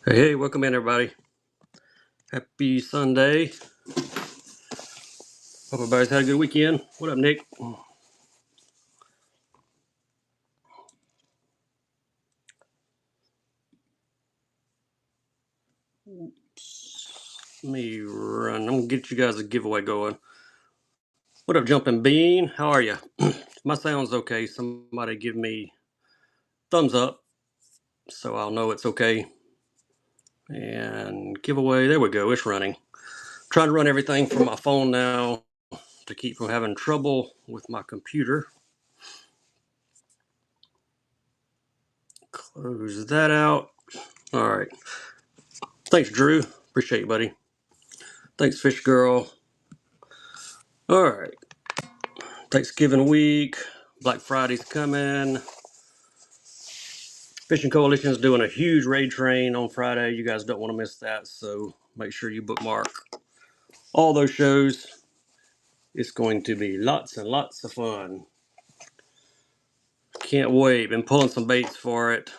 Hey, welcome in everybody. Happy Sunday. Hope everybody's had a good weekend. What up, Nick? Let me run. I'm gonna get you guys a giveaway going. What up, Jumping Bean? How are you? My sound's okay. Somebody give me thumbs up so I'll know it's okay. And giveaway, there we go. It's running. Trying to run everything from my phone now to keep from having trouble with my computer. Close that out. All right. Thanks, Drew. Appreciate you, buddy. Thanks, Fish Girl. All right. Thanksgiving week. Black Friday's coming. Fishing Coalition's doing a huge raid train on Friday. You guys don't want to miss that, so make sure you bookmark all those shows. It's going to be lots and lots of fun. Can't wait. Been pulling some baits for it.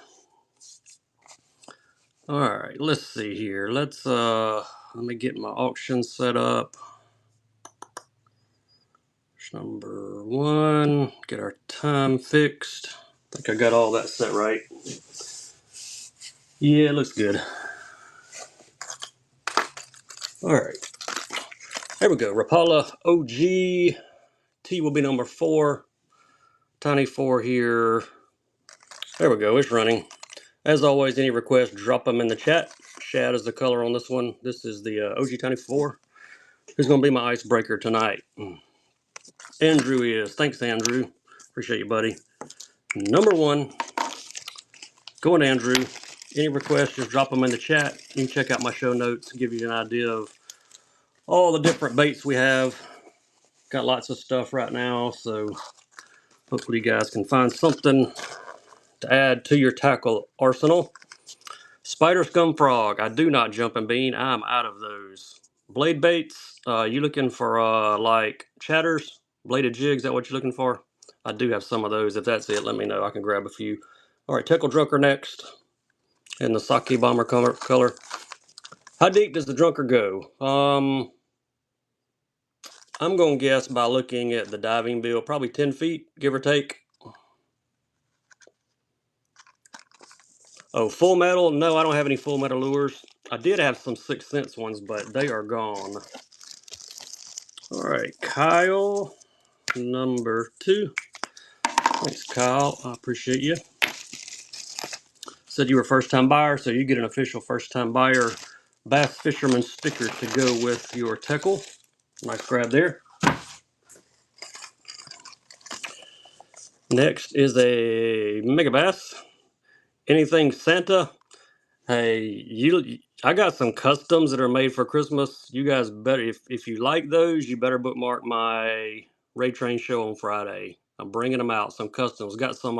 All right, let's see here. Let me get my auction set up. Number one, get our time fixed. I think I got all that set right. Yeah, it looks good. All right. There we go. Rapala OG. T will be number 4. Tiny 4 here. There we go. It's running. As always, any requests, drop them in the chat. Shad is the color on this one. This is the OG Tiny 4. Who's going to be my icebreaker tonight? Andrew is. Thanks, Andrew. Appreciate you, buddy. Number 1. Going to Andrew. Any requests, just drop them in the chat. You can check out my show notes, give you an idea of all the different baits we have. Got lots of stuff right now, so hopefully you guys can find something to add to your tackle arsenal. Spider Scum Frog. I do not jump and bean. I'm out of those. Blade baits. You looking for like chatters, bladed jigs? Is that what you're looking for? I do have some of those. If that's it, let me know. I can grab a few. All right, Tickle Drunker next. In the Sake Bomber color. How deep does the Drunker go? I'm going to guess by looking at the diving bill, probably 10 feet, give or take. Oh, full metal? No, I don't have any full metal lures. I did have some 6th Sense ones, but they are gone. All right, Kyle, number 2. Thanks, Kyle. I appreciate you. Said you were a first-time buyer, so you get an official first-time buyer Bass Fisherman sticker to go with your tackle. Nice grab there. Next is a Mega Bass. Anything Santa? Hey, I got some customs that are made for Christmas. You guys better, if you like those, you better bookmark my Raid Train show on Friday. I'm bringing them out. Some customs. Got some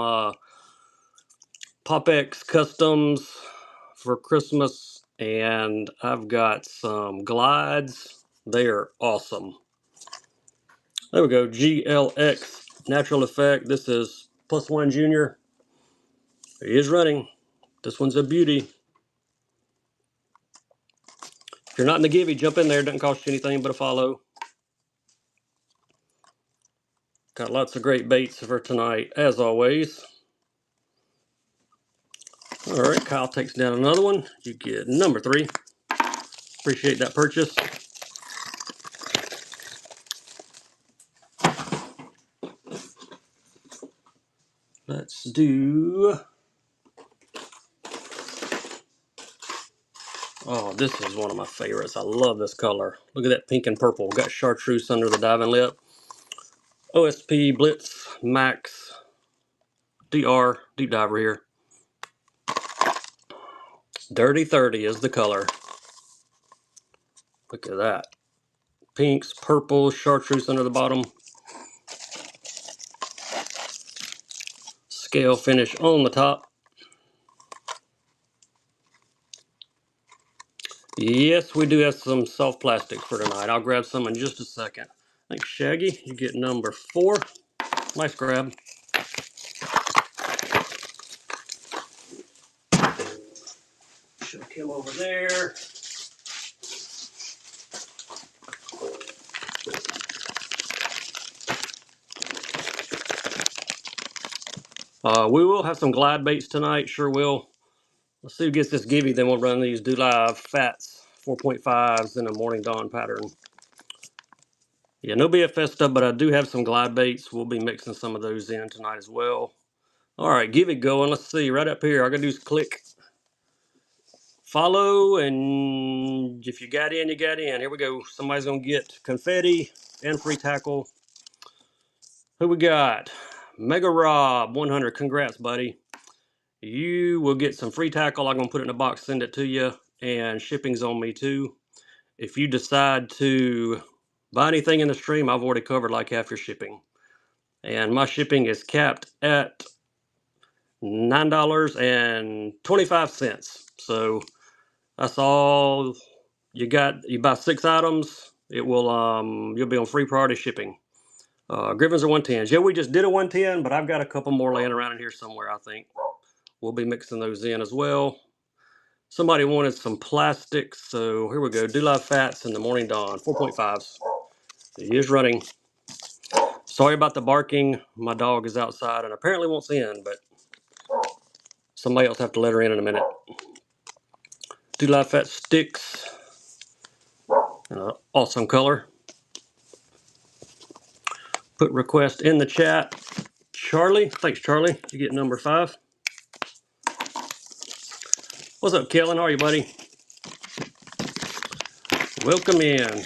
PopX customs for Christmas, and I've got some glides. They are awesome. There we go. GLX Natural Effect. This is +1 Junior. He is running. This one's a beauty. If you're not in the givey, jump in there. Doesn't cost you anything but a follow. Got lots of great baits for tonight, as always. All right, Kyle takes down another one. You get number 3. Appreciate that purchase. Let's do... Oh, this is one of my favorites. I love this color. Look at that pink and purple. Got chartreuse under the diving lip. OSP Blitz Max DR Deep Diver here. Dirty 30 is the color. Look at that. Pinks, purples, chartreuse under the bottom. Scale finish on the top. Yes, we do have some soft plastic for tonight. I'll grab some in just a second. Thanks, Shaggy. You get number 4. Nice grab. him over there. We will have some glide baits tonight, sure will. Let's see who gets this givey, then we'll run these Do Live Fats 4.5s in a Morning Dawn pattern. Yeah, no BFS stuff, but I do have some glide baits. We'll be mixing some of those in tonight as well. All right, give it going. Let's see, right up here, all I gotta do is click follow, and if you got in, you got in. Here we go. Somebody's gonna get confetti and free tackle. Who we got? Mega Rob 100. Congrats, buddy. You will get some free tackle. I'm gonna put it in a box, send it to you, and shipping's on me too. If you decide to buy anything in the stream, I've already covered like half your shipping, and my shipping is capped at $9.25. So that's all you got. You buy 6 items, it will you'll be on free priority shipping. Griffins are 110s. Yeah, we just did a 110, but I've got a couple more laying around in here somewhere. I think we'll be mixing those in as well. Somebody wanted some plastics, so here we go. Do Live Fats in the Morning Dawn 4.5s. He is running. Sorry about the barking. My dog is outside and apparently wants in, but somebody else have to let her in a minute. Do Live Fat sticks. Awesome color. Put request in the chat. Charlie, thanks Charlie. You get number 5. What's up, Kellen? How are you, buddy? Welcome in.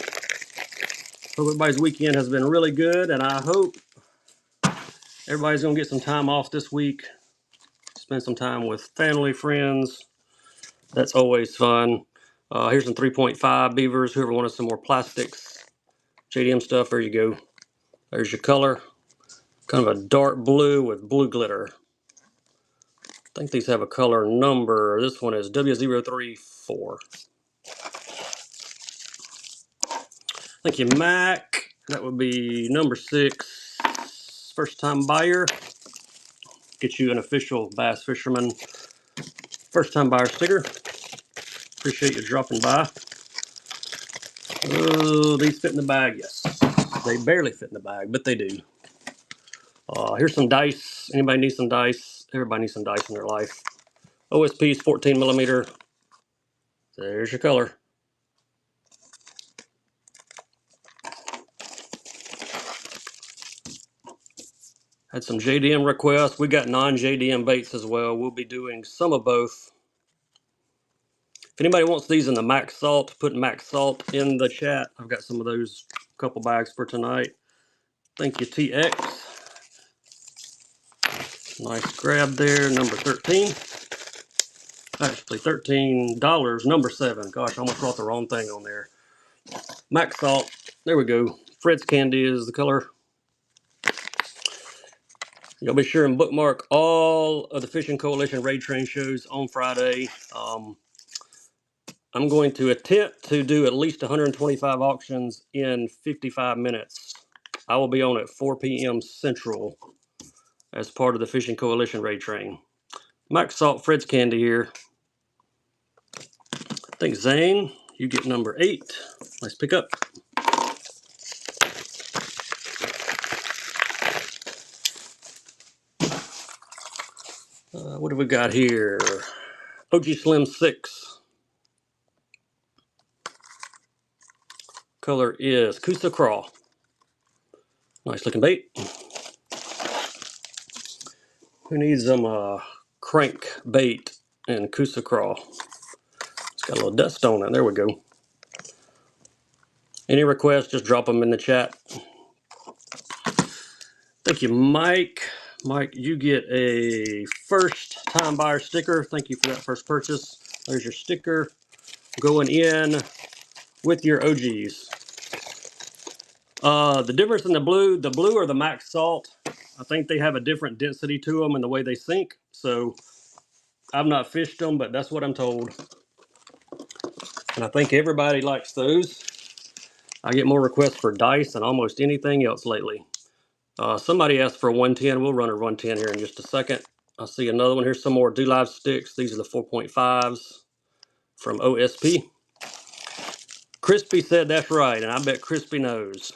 Hope everybody's weekend has been really good, and I hope everybody's gonna get some time off this week. Spend some time with family, friends. That's always fun. Here's some 3.5 beavers. Whoever wanted some more plastics, JDM stuff, there you go. There's your color. Kind of a dark blue with blue glitter. I think these have a color number. This one is W034. Thank you, Mac. That would be number 6. First time buyer. Get you an official Bass Fisherman first time buyer sticker. Appreciate you dropping by. Oh, these fit in the bag, yes. They barely fit in the bag, but they do. Here's some dice. Anybody need some dice? Everybody needs some dice in their life. OSP's 14 millimeter. There's your color. Had some JDM requests. We got non-JDM baits as well. We'll be doing some of both. If anybody wants these in the Max Salt, put Max Salt in the chat. I've got some of those, couple bags for tonight. Thank you, TX. Nice grab there, number 13. Actually, $13, number 7. Gosh, I almost brought the wrong thing on there. Max Salt, there we go. Fred's Candy is the color. You'll be sure and bookmark all of the Fishing Coalition raid train shows on Friday. I'm going to attempt to do at least 125 auctions in 55 minutes. I will be on at 4 p.m. Central as part of the Fishing Coalition raid train. Max Salt, Fred's Candy here. I think Zane, you get number 8. Nice pickup. What have we got here? OG Slim 6. Color is Coosa Crawl. Nice looking bait. Who needs some crank bait and Coosa Crawl? It's got a little dust on it. There we go. Any requests, just drop them in the chat. Thank you, Mike. Mike, you get a first time buyer sticker. Thank you for that first purchase. There's your sticker going in with your OGs. The difference in the blue are the Max Salt. I think they have a different density to them and the way they sink. So I've not fished them, but that's what I'm told. And I think everybody likes those. I get more requests for dice than almost anything else lately. Somebody asked for a 110. We'll run a 110 here in just a second. I see another one. Here's some more Do Live sticks. These are the 4.5s. from OSP. Crispy said that's right, and I bet Crispy knows.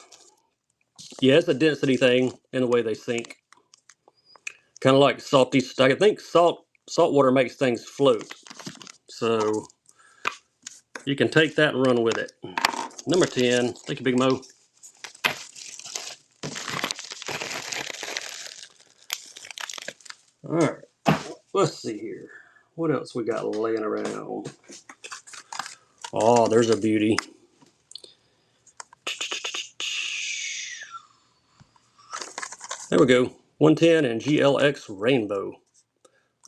Yeah, it's a density thing in the way they sink. Kind of like salty. I think salt water makes things float. So you can take that and run with it. Number 10. Thank you, Big Mo. All right. Let's see here. What else we got laying around? Oh, there's a beauty. There we go. 110 and GLX Rainbow.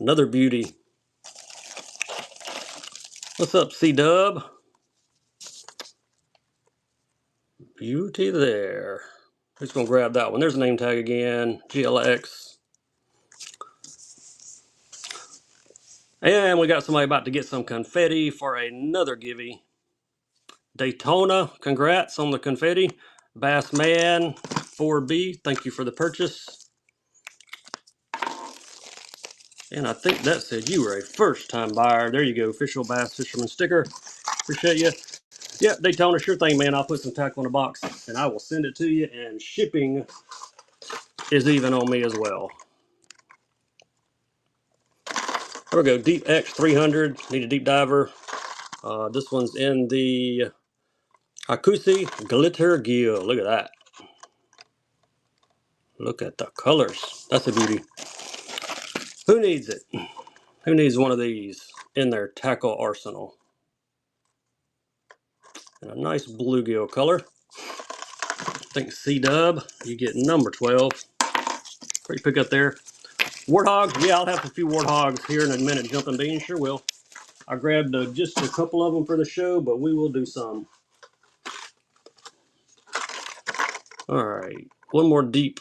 Another beauty. What's up, C-Dub? Beauty there. Who's going to grab that one? There's a name tag again. GLX. And we got somebody about to get some confetti for another givey. Daytona, congrats on the confetti. Bassman 4B, thank you for the purchase. And I think that said you were a first-time buyer. There you go, official Bass Fisherman sticker. Appreciate you. Yep, Daytona, sure thing, man. I'll put some tackle in a box and I will send it to you. And shipping is even on me as well. There we go, Deep X 300. Need a deep diver. This one's in the Hakusi Glitter Gill. Look at that. Look at the colors. That's a beauty. Who needs it? Who needs one of these in their tackle arsenal? And a nice bluegill color. I think C-Dub, you get number 12. Pretty pick up there. Warthog, yeah, I'll have a few warthogs here in a minute. Jumping Bean, sure will. I grabbed just a couple of them for the show, but we will do some. All right, one more deep.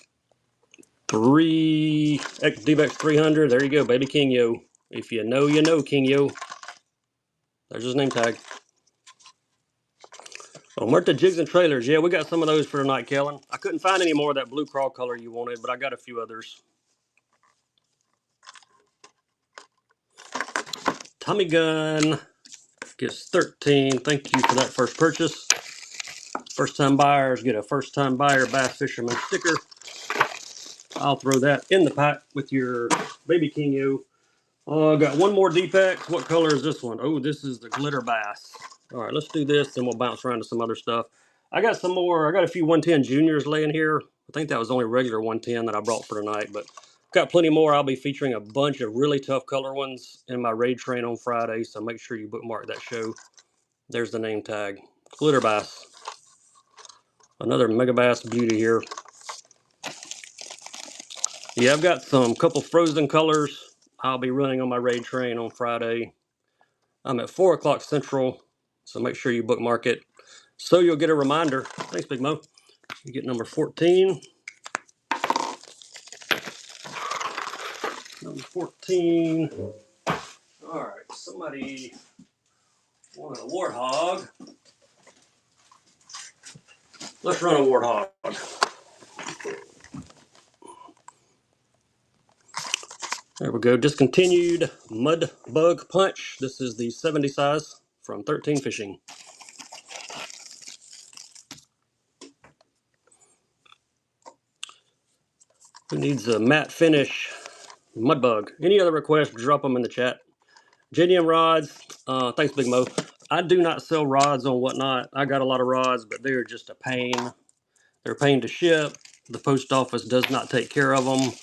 Deep X 300. There you go, baby King Yo. If you know, you know, King Yo. There's his name tag. Omerta Jigs and Trailers. Yeah, we got some of those for tonight, Kellen. I couldn't find any more of that blue crawl color you wanted, but I got a few others. Tommy Gun gets 13. Thank you for that first purchase. First time buyers get a first time buyer Bass Fisherman sticker. I'll throw that in the pack with your baby King Yo. I got one more Deep X. What color is this one? Oh, this is the Glitter Bass. All right, let's do this, then we'll bounce around to some other stuff. I got some more. I got a few 110 Juniors laying here. I think that was only regular 110 that I brought for tonight, but got plenty more. I'll be featuring a bunch of really tough color ones in my raid train on Friday, so make sure you bookmark that show. There's the name tag. Glitter Bass. Another Mega Bass beauty here. Yeah, I've got some couple frozen colors I'll be running on my raid train on Friday. I'm at 4 o'clock Central, so make sure you bookmark it so you'll get a reminder. Thanks, Big Mo. You get number 14. Number 14. All right, somebody wanted a warthog. Let's run a warthog. There we go. Discontinued Mud Bug Punch. This is the 70 size from 13 Fishing. Who needs a matte finish Mud Bug? Any other requests, drop them in the chat. JDM rods. Thanks, Big Mo. I do not sell rods on Whatnot. I got a lot of rods, but they're just a pain. They're a pain to ship. The post office does not take care of them.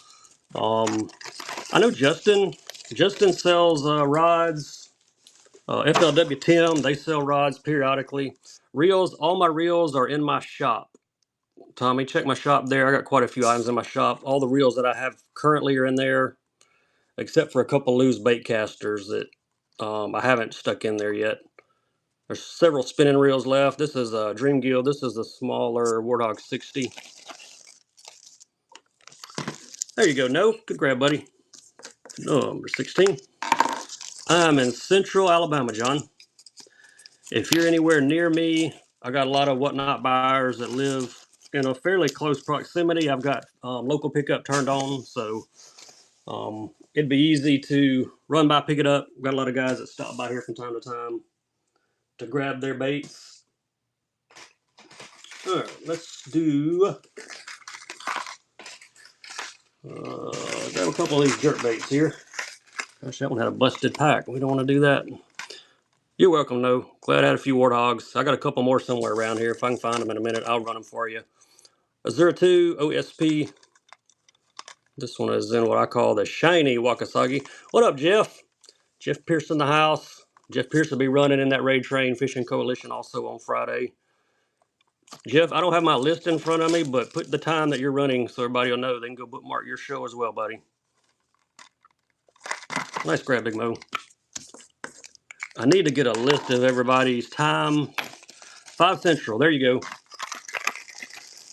I know Justin. Justin sells rods. FLW Tim, they sell rods periodically. Reels, all my reels are in my shop. Tommy, check my shop there. I got quite a few items in my shop. All the reels that I have currently are in there, except for a couple loose bait casters that I haven't stuck in there yet. There's several spinning reels left. This is a Dream Gill. This is the smaller Warthog 60. There you go. No, good grab, buddy. Number 16. I'm in Central Alabama, John. If you're anywhere near me, I got a lot of Whatnot buyers that live in a fairly close proximity. I've got local pickup turned on, so it'd be easy to run by, pick it up. Got a lot of guys that stop by here from time to time. to grab their baits. All right, let's do grab a couple of these jerk baits here. Gosh, that one had a busted pack. We don't want to do that. You're welcome, no. Glad I had a few warthogs. I got a couple more somewhere around here. If I can find them in a minute, I'll run them for you. Azura 2 OSP. This one is in what I call the shiny Wakasagi. What up, Jeff? Jeff Pierce in the house. Jeff Pierce will be running in that Raid Train Fishing Coalition also on Friday. Jeff, I don't have my list in front of me, but put the time that you're running so everybody will know. They can go bookmark your show as well, buddy. Nice grab, Big Mo. I need to get a list of everybody's time. 5 Central. There you go.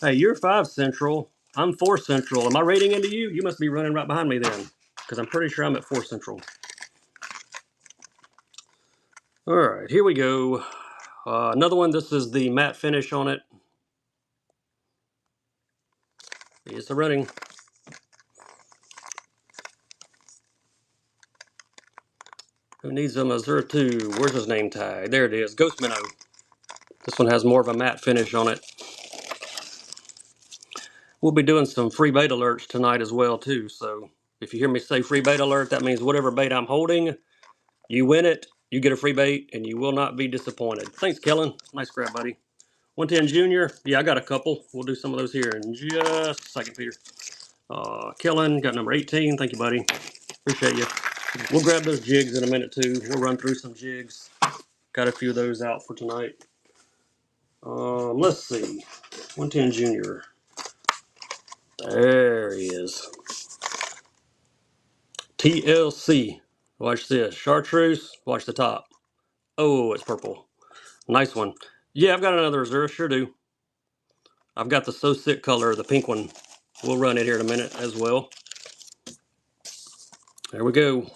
Hey, you're 5 Central. I'm 4 Central. Am I rating into you? You must be running right behind me then, because I'm pretty sure I'm at 4 Central. All right, here we go. Another one. This is the matte finish on it. It's the running. Who needs them? Azura 2. Where's his name tag? There it is. Ghost Minnow. This one has more of a matte finish on it. We'll be doing some free bait alerts tonight as well, too. So if you hear me say free bait alert, that means whatever bait I'm holding, you win it, you get a free bait, and you will not be disappointed. Thanks, Kellen. Nice grab, buddy. 110 Junior. Yeah, I got a couple. We'll do some of those here in just a second, Peter. Kellen, got number 18. Thank you, buddy. Appreciate you. We'll grab those jigs in a minute, too. We'll run through some jigs. Got a few of those out for tonight. Let's see. 110 Junior. There he is. TLC. Watch this. Chartreuse. Watch the top. Oh, it's purple. Nice one. Yeah, I've got another reserve. Sure do. I've got the So Sick color, the pink one. We'll run it here in a minute as well. There we go.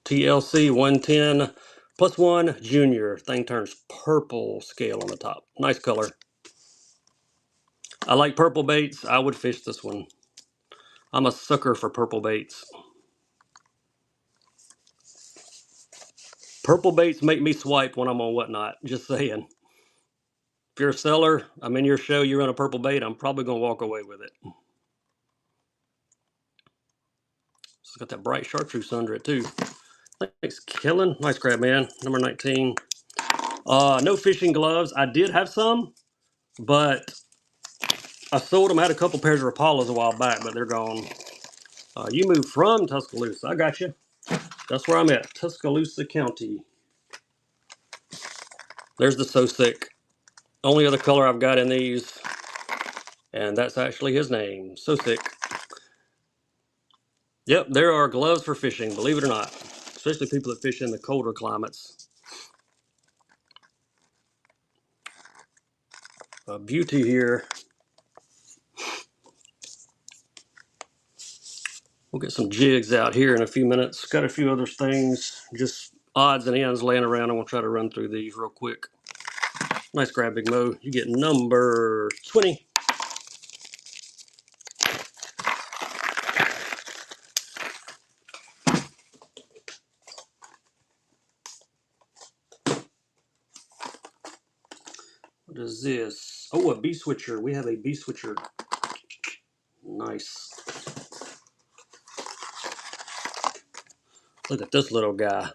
TLC 110 +1 Junior. Thing turns purple scale on the top. Nice color. I like purple baits. I would fish this one. I'm a sucker for purple baits. Purple baits make me swipe when I'm on Whatnot. Just saying. If you're a seller, I'm in your show, you run a purple bait, I'm probably going to walk away with it. It's got that bright chartreuse under it, too. Thanks, Kellen. Nice grab, man. Number 19. No fishing gloves. I did have some, but I sold them. I had a couple pairs of Rapalas a while back, but they're gone. You moved from Tuscaloosa. I got you. That's where I'm at, Tuscaloosa County. There's the So Sick. Only other color I've got in these, and that's actually his name, So Sick. Yep, there are gloves for fishing, believe it or not, especially people that fish in the colder climates. Beauty here. We'll get some jigs out here in a few minutes. Got a few other things, just odds and ends laying around, and we'll try to run through these real quick. Nice grab, Big Mo. You get number 20. What is this? Oh, a B-switcher. We have a B-switcher. Nice. Look at this little guy.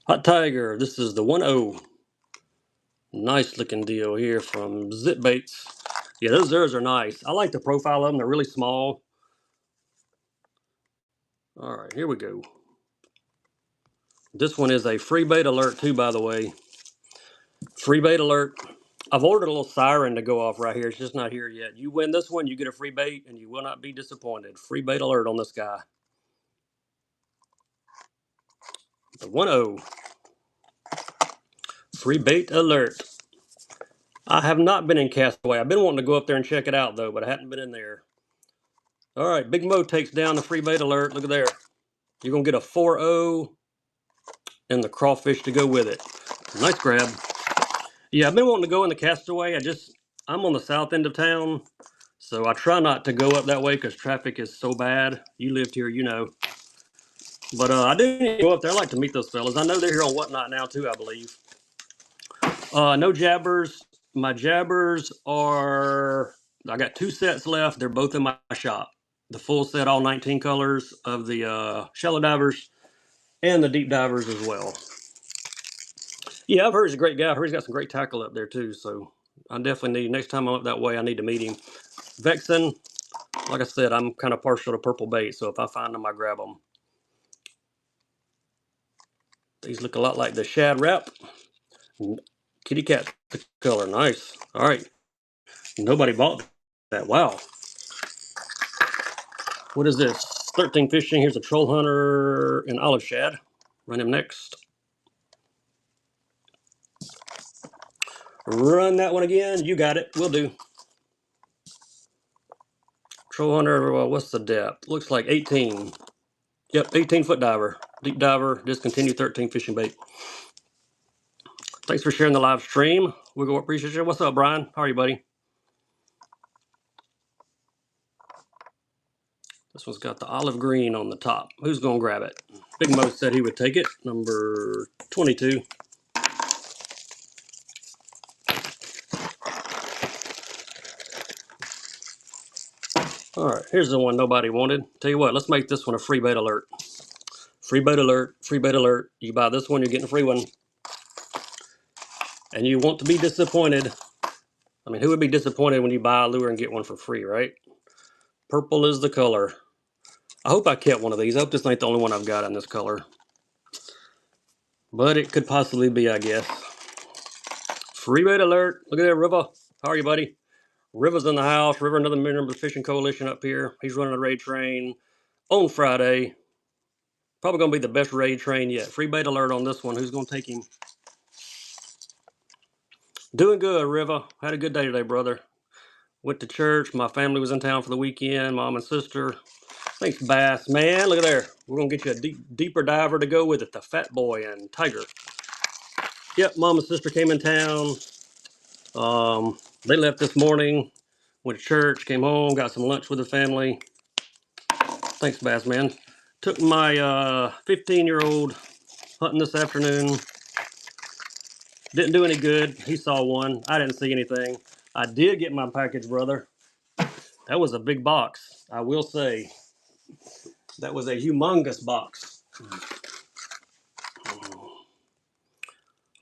Hot Tiger. This is the 1-0. Nice looking deal here from Zip Baits. Yeah, those Zers are nice. I like the profile of them. They're really small. All right, here we go. This one is a free bait alert too, by the way. Free bait alert. I've ordered a little siren to go off right here. It's just not here yet. You win this one, you get a free bait, and you will not be disappointed. Free bait alert on this guy. The 1-0. Free bait alert. I have not been in Castaway. I've been wanting to go up there and check it out, though, but I hadn't been in there. All right, Big Mo takes down the free bait alert. Look at there. You're going to get a 4-0 and the crawfish to go with it. Nice grab. Yeah, I've been wanting to go in the Castaway. I'm on the south end of town, so I try not to go up that way because traffic is so bad. You lived here, you know. But I do need to go up there. I like to meet those fellas. I know they're here on Whatnot now, too, I believe. No jabbers. My jabbers are, I got 2 sets left. They're both in my shop. The full set, all 19 colors of the shallow divers and the deep divers as well. Yeah, I've heard he's a great guy. I've heard he's got some great tackle up there too. So I definitely need, next time I'm up that way, I need to meet him. Vexen, like I said, I'm kind of partial to purple bait. So if I find them, I grab them. These look a lot like the shad wrap. Kitty cat color, nice. All right, nobody bought that. Wow. What is this? 13 fishing. Here's a troll hunter and olive shad. Run him next. Run that one again. You got it. Will do. Troll hunter, well, what's the depth? Looks like 18. Yep, 18-foot diver. Deep diver, discontinued 13 fishing bait. Thanks for sharing the live stream. We go appreciate you. What's up, Brian? How are you, buddy? This one's got the olive green on the top. Who's going to grab it? Big Mo said he would take it. Number 22. All right, here's the one nobody wanted. Tell you what, let's make this one a free bait alert. Free bait alert, free bait alert. You buy this one, you're getting a free one. And you want to be disappointed. I mean, who would be disappointed when you buy a lure and get one for free, right? Purple is the color. I hope I kept one of these. I hope this ain't the only one I've got in this color. But it could possibly be, I guess. Free bait alert. Look at that, River. How are you, buddy? River's in the house. River, another member of the Fishing Coalition up here. He's running a raid train on Friday. Probably going to be the best raid train yet. Free bait alert on this one. Who's going to take him? Doing good, River. Had a good day today, brother. Went to church. My family was in town for the weekend. Mom and sister. Thanks, Bass. Man, look at there. We're going to get you a deeper diver to go with it. The Fat Boy and Tiger. Yep, Mom and sister came in town. They left this morning. Went to church. Came home. Got some lunch with the family. Thanks, Bass, man. Took my 15-year-old hunting this afternoon. Didn't do any good. He saw one. I didn't see anything. I did get my package, brother. That was a big box, I will say. That was a humongous box.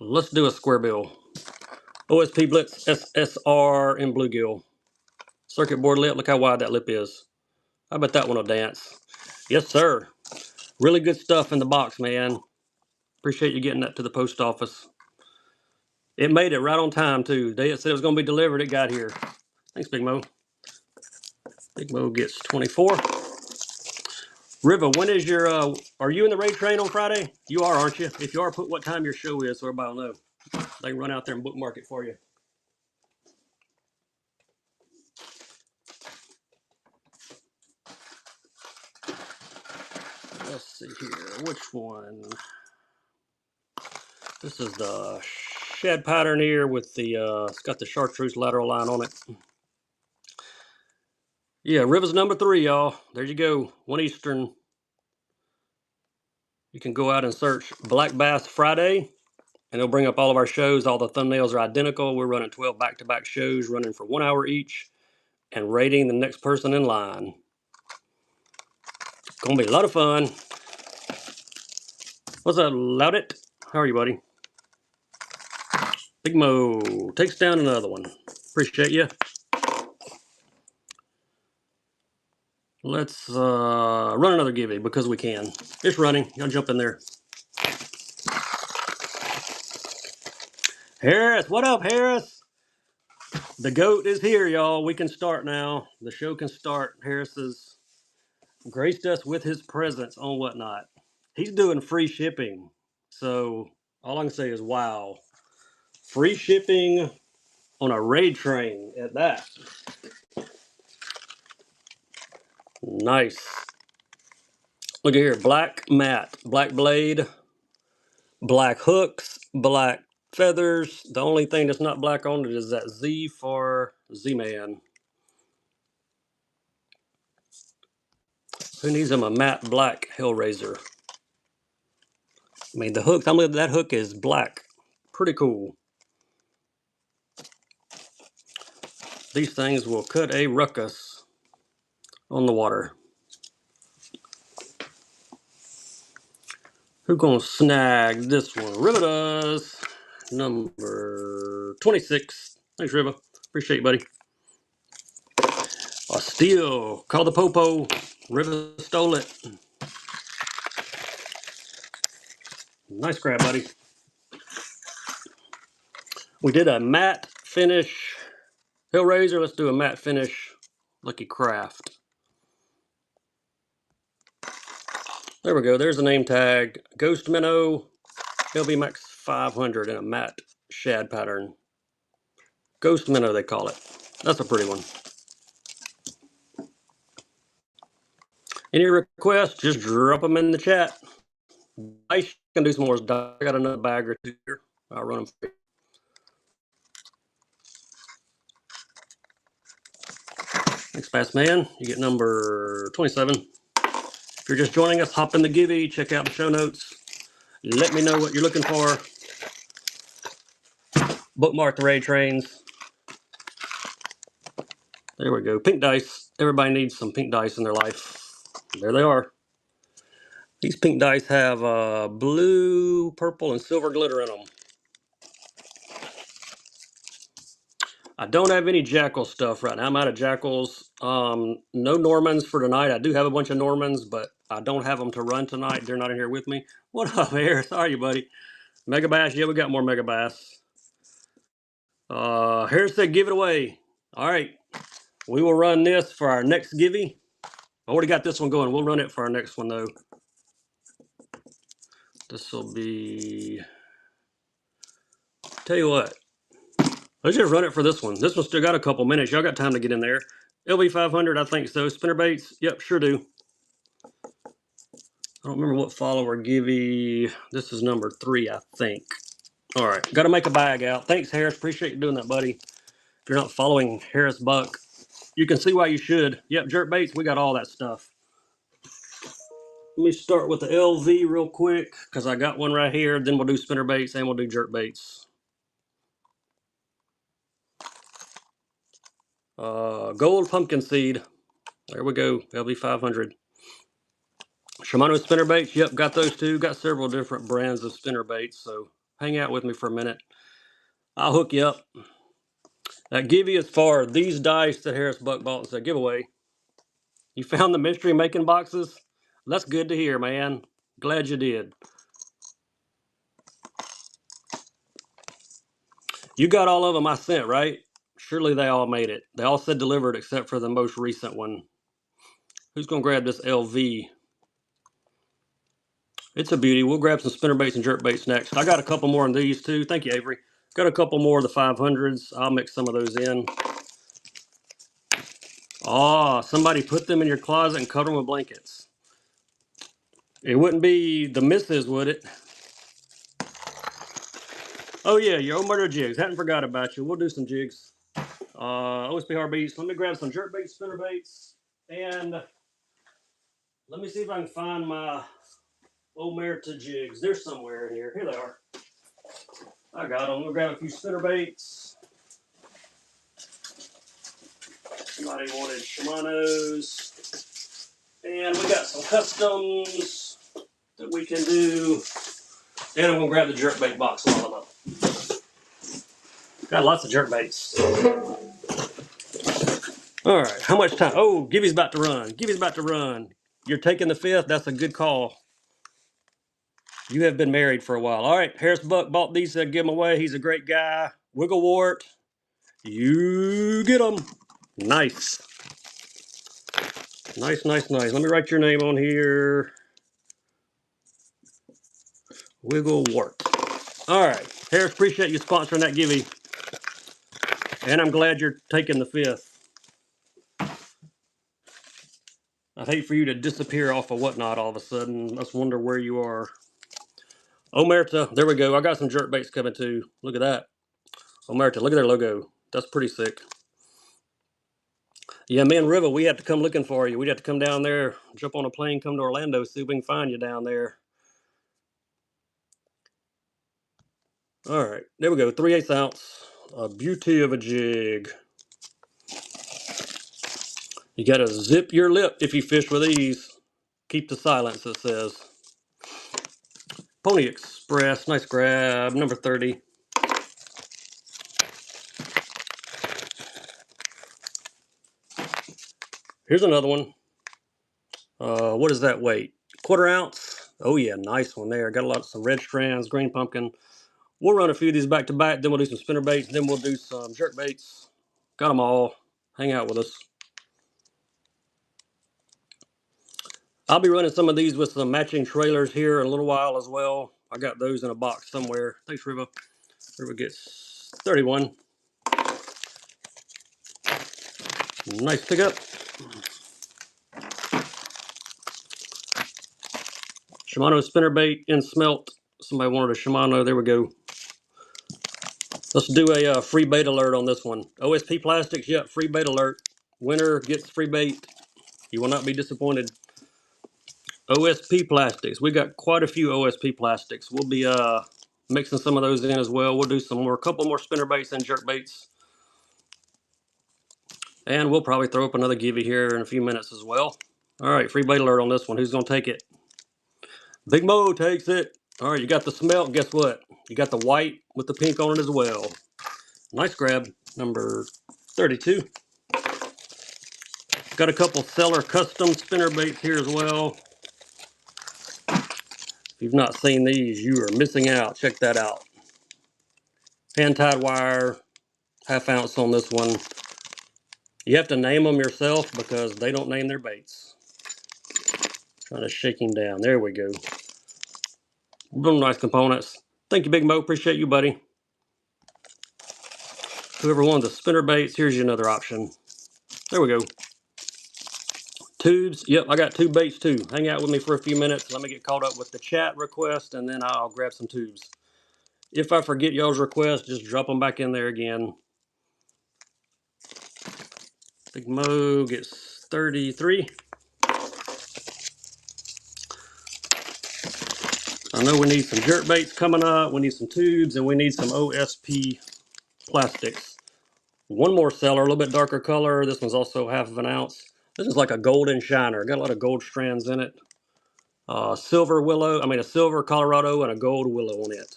Let's do a square bill. OSP Blitz SSR in bluegill. Circuit board lip. Look how wide that lip is. I bet that one will dance. Yes, sir. Really good stuff in the box, man. Appreciate you getting that to the post office. It made it right on time, too. They said it was going to be delivered. It got here. Thanks, Big Mo. Big Mo gets 24. Riva, when is your, are you in the raid train on Friday? You are, aren't you? If you are, put what time your show is so everybody will know. They can run out there and bookmark it for you. Let's see here. Which one? This is the shad pattern here with the, it's got the chartreuse lateral line on it. Yeah, Riva's number 3, y'all. There you go. 1 Eastern. You can go out and search Black Bass Friday, and it'll bring up all of our shows. All the thumbnails are identical. We're running 12 back-to-back shows, running for 1 hour each, and rating the next person in line. Gonna be a lot of fun. What's up, Loudit? How are you, buddy? Big Mo takes down another one. Appreciate you. Let's run another givey because we can. It's running. Y'all jump in there. Harris, what up, Harris? The GOAT is here, y'all. We can start now. The show can start. Harris has graced us with his presence on Whatnot. He's doing free shipping. So all I can say is, wow. Free shipping on a raid train at that. Nice. Look at here. Black mat, black blade, black hooks, black feathers. The only thing that's not black on it is that Z for Z-Man. Who needs him a matte black Hellraiser? I mean, the hooks, that hook is black. Pretty cool. These things will cut a ruckus on the water. Who's gonna snag this one? Riva does. Number 26. Thanks, Riva. Appreciate you, buddy. A steal. Call the popo. Riva stole it. Nice grab, buddy. We did a matte finish Hellraiser. Let's do a matte finish Lucky Craft. There we go. There's the name tag. Ghost Minnow. LB Max 500 in a matte shad pattern. Ghost Minnow, they call it. That's a pretty one. Any requests, just drop them in the chat. I can do some more. I got another bag or two here. I'll run them for you. Thanks, Fast Man. You get number 27. If you're just joining us, hop in the Givey. Check out the show notes. Let me know what you're looking for. Bookmark the raid trains. There we go. Pink dice. Everybody needs some pink dice in their life. There they are. These pink dice have blue, purple, and silver glitter in them. I don't have any Jackal stuff right now. I'm out of Jackals. No Normans for tonight. I do have a bunch of Normans, but I don't have them to run tonight. They're not in here with me. What up, Harris? How are you, buddy? Mega Bass. Yeah, we got more Mega Bass. Harris said give it away. All right. We will run this for our next Givey. I already got this one going. We'll run it for our next one, though. This will be... Tell you what. Let's just run it for this one. This one's still got a couple minutes. Y'all got time to get in there. LB 500, I think so. Spinnerbaits? Yep, sure do. I don't remember what follower Givey. This is number 3, I think. All right, got to make a bag out. Thanks, Harris. Appreciate you doing that, buddy. If you're not following Harris Buck, you can see why you should. Yep, jerk baits. We got all that stuff. Let me start with the LV real quick because I got one right here. Then we'll do spinner baits and we'll do jerk baits. Gold pumpkin seed. There we go. LV 500. Shimano spinner baits. Yep, got those too. Got several different brands of spinner baits. So hang out with me for a minute. I'll hook you up. That Givey is for these dice that Harris Buck bought as a giveaway. You found the mystery making boxes? That's good to hear, man. Glad you did. You got all of them I sent, right? Surely they all made it. They all said delivered except for the most recent one. Who's going to grab this LV? It's a beauty. We'll grab some spinner baits and jerk baits next. I got a couple more of these too. Thank you, Avery. Got a couple more of the 500s. I'll mix some of those in. Oh, somebody put them in your closet and cover them with blankets. It wouldn't be the missus, would it? Oh yeah, your old murder jigs. Hadn't forgot about you. We'll do some jigs. OSP beats. Let me grab some jerk baits, spinner baits, and let me see if I can find my Omerta jigs. They're somewhere in here. Here they are. I got them. We'll grab a few spinner baits. Somebody wanted Shimano's. And we got some customs that we can do. And I'm going to grab the jerk bait box while I'm up. Got lots of jerk baits. All right, how much time? Oh, Gibby's about to run. Gibby's about to run. You're taking the 5th. That's a good call. You have been married for a while. All right, Harris Buck bought these to give them away. He's a great guy. Wigglewart. You get them. Nice. Nice, nice, nice. Let me write your name on here. Wigglewart. All right. Harris, appreciate you sponsoring that Givey. And I'm glad you're taking the 5th. I'd hate for you to disappear off of Whatnot all of a sudden. Let's wonder where you are. Omerta. There we go. I got some jerk baits coming too. Look at that. Omerta. Look at their logo. That's pretty sick. Yeah, me and Riva, we have to come looking for you. We'd have to come down there, jump on a plane, come to Orlando, see if we can find you down there. All right, there we go. 3/8 ounce. A beauty of a jig. You gotta zip your lip if you fish with these. Keep the silence, it says. Pony Express, nice grab, number 30. Here's another one. What is that weight? 1/4 ounce. Oh yeah, nice one there. Got a lot of some red strands, green pumpkin. We'll run a few of these back to back, then we'll do some spinner baits, then we'll do some jerk baits. Got them all. Hang out with us. I'll be running some of these with some matching trailers here in a little while as well. I got those in a box somewhere. Thanks, Riva. Riva gets 31. Nice pickup. Shimano spinnerbait in smelt. Somebody wanted a Shimano. There we go. Let's do a free bait alert on this one. OSP Plastics, yep, free bait alert. Winner gets free bait. You will not be disappointed. OSP Plastics. We got quite a few OSP Plastics. We'll be mixing some of those in as well. We'll do some more, a couple more spinner baits and jerk baits. And we'll probably throw up another giveaway here in a few minutes as well. All right, free bait alert on this one. Who's going to take it? Big Mo takes it. All right, you got the smelt. Guess what? You got the white with the pink on it as well. Nice grab, number 32. Got a couple Seller custom spinner baits here as well. If you've not seen these, you are missing out. Check that out. Hand-tied wire, 1/2 ounce on this one. You have to name them yourself because they don't name their baits. Trying to shake him down. There we go. Real nice components. Thank you, Big Mo. Appreciate you, buddy. Whoever wanted the spinner baits, here's your another option. There we go. Tubes. Yep, I got 2 baits too. Hang out with me for a few minutes. Let me get caught up with the chat request, and then I'll grab some tubes. If I forget y'all's request, just drop them back in there again. Big Mo gets 33. I know we need some jerk baits coming up. We need some tubes, and we need some OSP plastics. One more seller, a little bit darker color. This one's also 1/2 ounce. This is like a golden shiner. Got a lot of gold strands in it. Silver willow, a silver Colorado and a gold willow on it.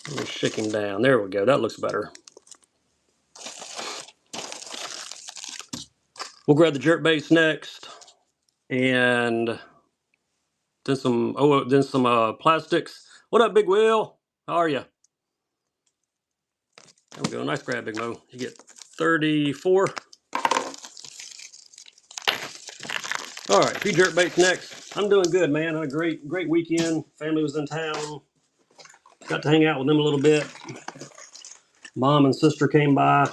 Let me shake him down. There we go. That looks better. We'll grab the jerk baits next, and then some plastics. What up, Big Will? How are you? There we go. Nice grab, Big Mo. You get 34. All right, few jerk baits next. I'm doing good, man. Had a great weekend. Family was in town. Got to hang out with them a little bit. Mom and sister came by.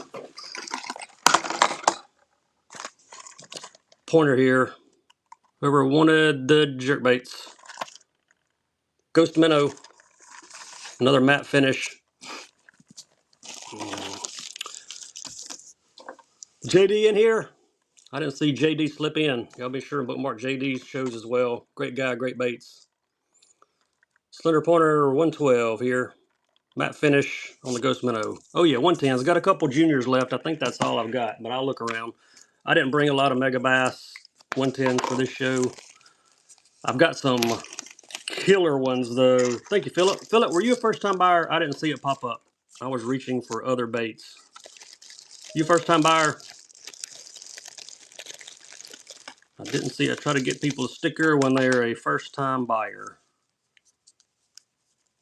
Pointer here. Whoever wanted the jerk baits. Ghost Minnow. Another matte finish. JD in here. I didn't see JD slip in. Y'all be sure and bookmark JD's shows as well. Great guy, great baits. Slender Pointer 112 here. Matte finish on the Ghost Minnow. Oh yeah, 110s. Got a couple juniors left. I think that's all I've got, but I'll look around. I didn't bring a lot of Mega Bass 110s for this show. I've got some killer ones though. Thank you, Philip. Philip, were you a first-time buyer? I didn't see it pop up. I was reaching for other baits. You first-time buyer? I didn't see. I try to get people a sticker when they're a first-time buyer.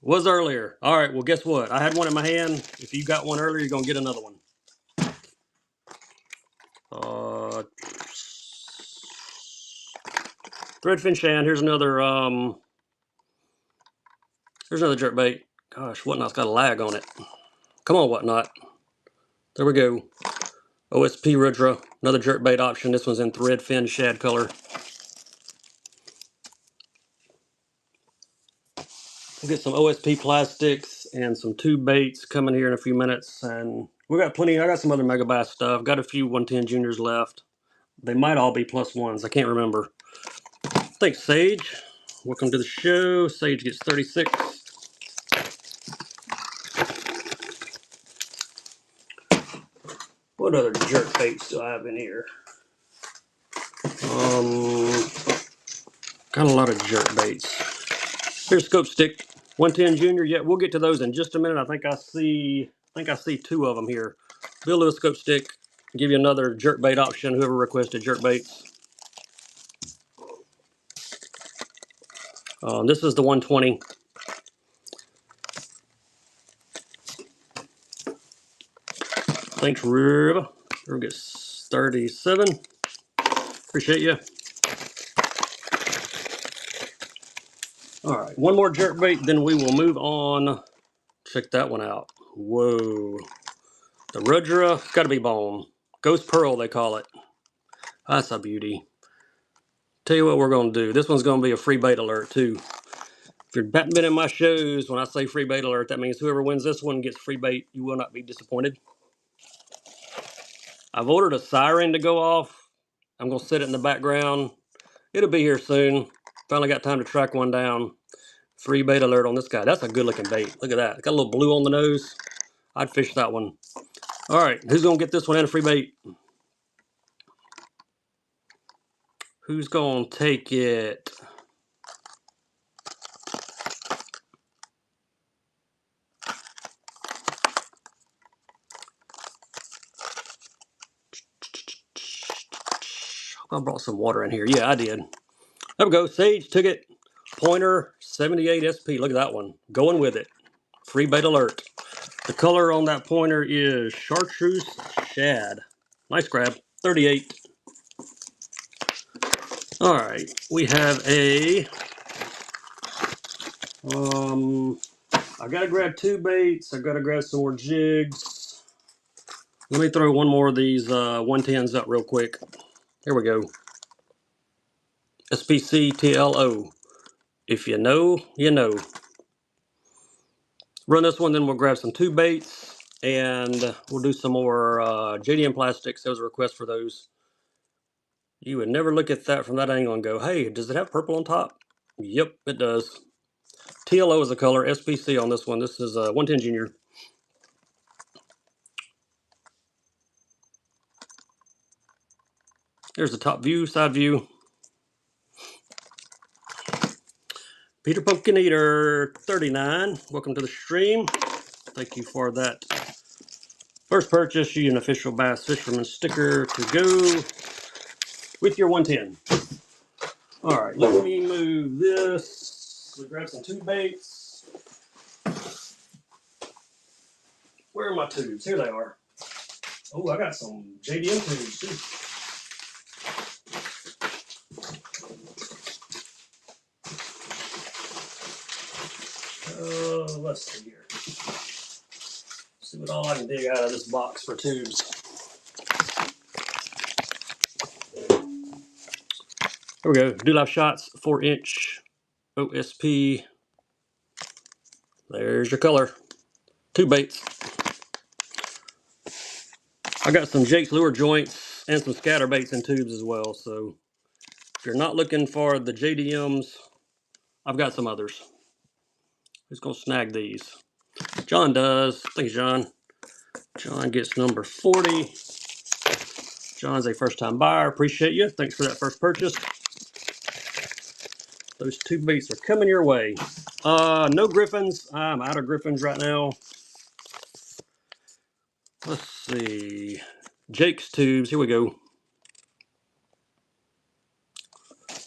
Was earlier. All right, well, guess what? I had one in my hand. If you got one earlier, you're going to get another one. Threadfin Shan. Here's another jerk bait. Gosh, Whatnot's got a lag on it. Come on, Whatnot. There we go. OSP Rudra. Another jerk bait option. This one's in Threadfin Shad color. We'll get some OSP plastics and some tube baits coming here in a few minutes. And we got plenty. I got some other Mega Bass stuff. Got a few 110 juniors left. They might all be +1s. I can't remember. Thanks, Sage. Welcome to the show. Sage gets 36. What other jerk baits do I have in here? Got a lot of jerk baits. Here's Scope Stick 110 Junior. Yeah, we'll get to those in just a minute. I think I see 2 of them here. Bill Lewis Scope Stick. Give you another jerk bait option. Whoever requested jerk baits. This is the 120. Thanks, Rib. Rib gets 37. Appreciate you. All right, one more jerk bait, then we will move on. Check that one out. Whoa. The Rudra, got to be bone. Ghost Pearl, they call it. That's a beauty. Tell you what we're going to do. This one's going to be a free bait alert, too. If you've been in my shows, when I say free bait alert, that means whoever wins this one gets free bait. You will not be disappointed. I've ordered a siren to go off. I'm going to set it in the background. It'll be here soon. Finally got time to track one down. Free bait alert on this guy. That's a good looking bait. Look at that. Got a little blue on the nose. I'd fish that one. All right, who's going to get this one in a free bait? Who's going to take it? I brought some water in here. Yeah, I did. There we go. Sage took it. Pointer 78 SP. Look at that one. Going with it. Free bait alert. The color on that pointer is chartreuse shad. Nice grab. 38. All right. We have a... I got to grab 2 baits. I got to grab some more jigs. Let me throw one more of these 110s up real quick. Here we go. SPC TLO. If you know, you know. Run this one, then we'll grab some 2 baits, and we'll do some more JDM plastics. There was a request for those. You would never look at that from that angle and go, hey, does it have purple on top? Yep, it does. TLO is the color. SPC on this one. This is 110 Junior. There's the top view, side view. Peter Pumpkin Eater 39. Welcome to the stream. Thank you for that first purchase. You an official Bass Fisherman sticker to go with your 110. All right, let me move this. We grab some 2 baits. Where are my tubes? Here they are. Oh, I got some JDM tubes too. Let's see here. See what all I can dig out of this box for tubes. Here we go. Do Life Shots 4-inch OSP. There's your color. 2 baits. I got some Jake's lure joints and some scatter baits and tubes as well. So if you're not looking for the JDMs, I've got some others. Who's gonna snag these? John does. Thanks, John. John gets number 40. John's a first-time buyer. Appreciate you. Thanks for that first purchase. Those 2 baits are coming your way. No Griffins. I'm out of Griffins right now. Let's see. Jake's tubes. Here we go.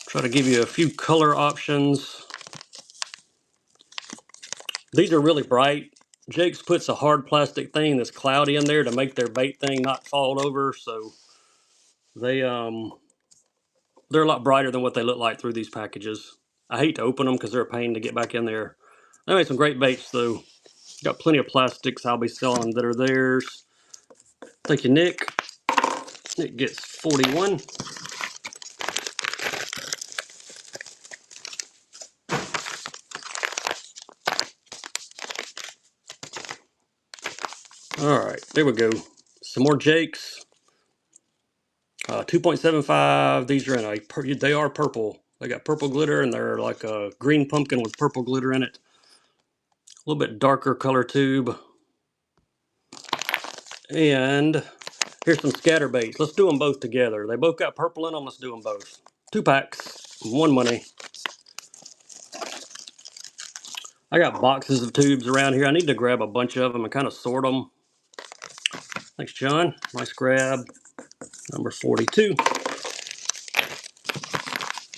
Try to give you a few color options. These are really bright. Jake's puts a hard plastic thing that's cloudy in there to make their bait thing not fall over. So they're a lot brighter than what they look like through these packages. I hate to open them because they're a pain to get back in there. They made some great baits though. Got plenty of plastics I'll be selling that are theirs. Thank you, Nick. Nick gets 41. All right, there we go. Some more Jakes. 2.75. These are in they are purple. They got purple glitter, and they're like a green pumpkin with purple glitter in it. A little bit darker color tube. And Here's some scatter baits. Let's do them both together. They both got purple in them. Let's do them both. 2 packs, 1 money. I got boxes of tubes around here. I need to grab a bunch of them and kind of sort them. Thanks, John. Nice grab. Number 42.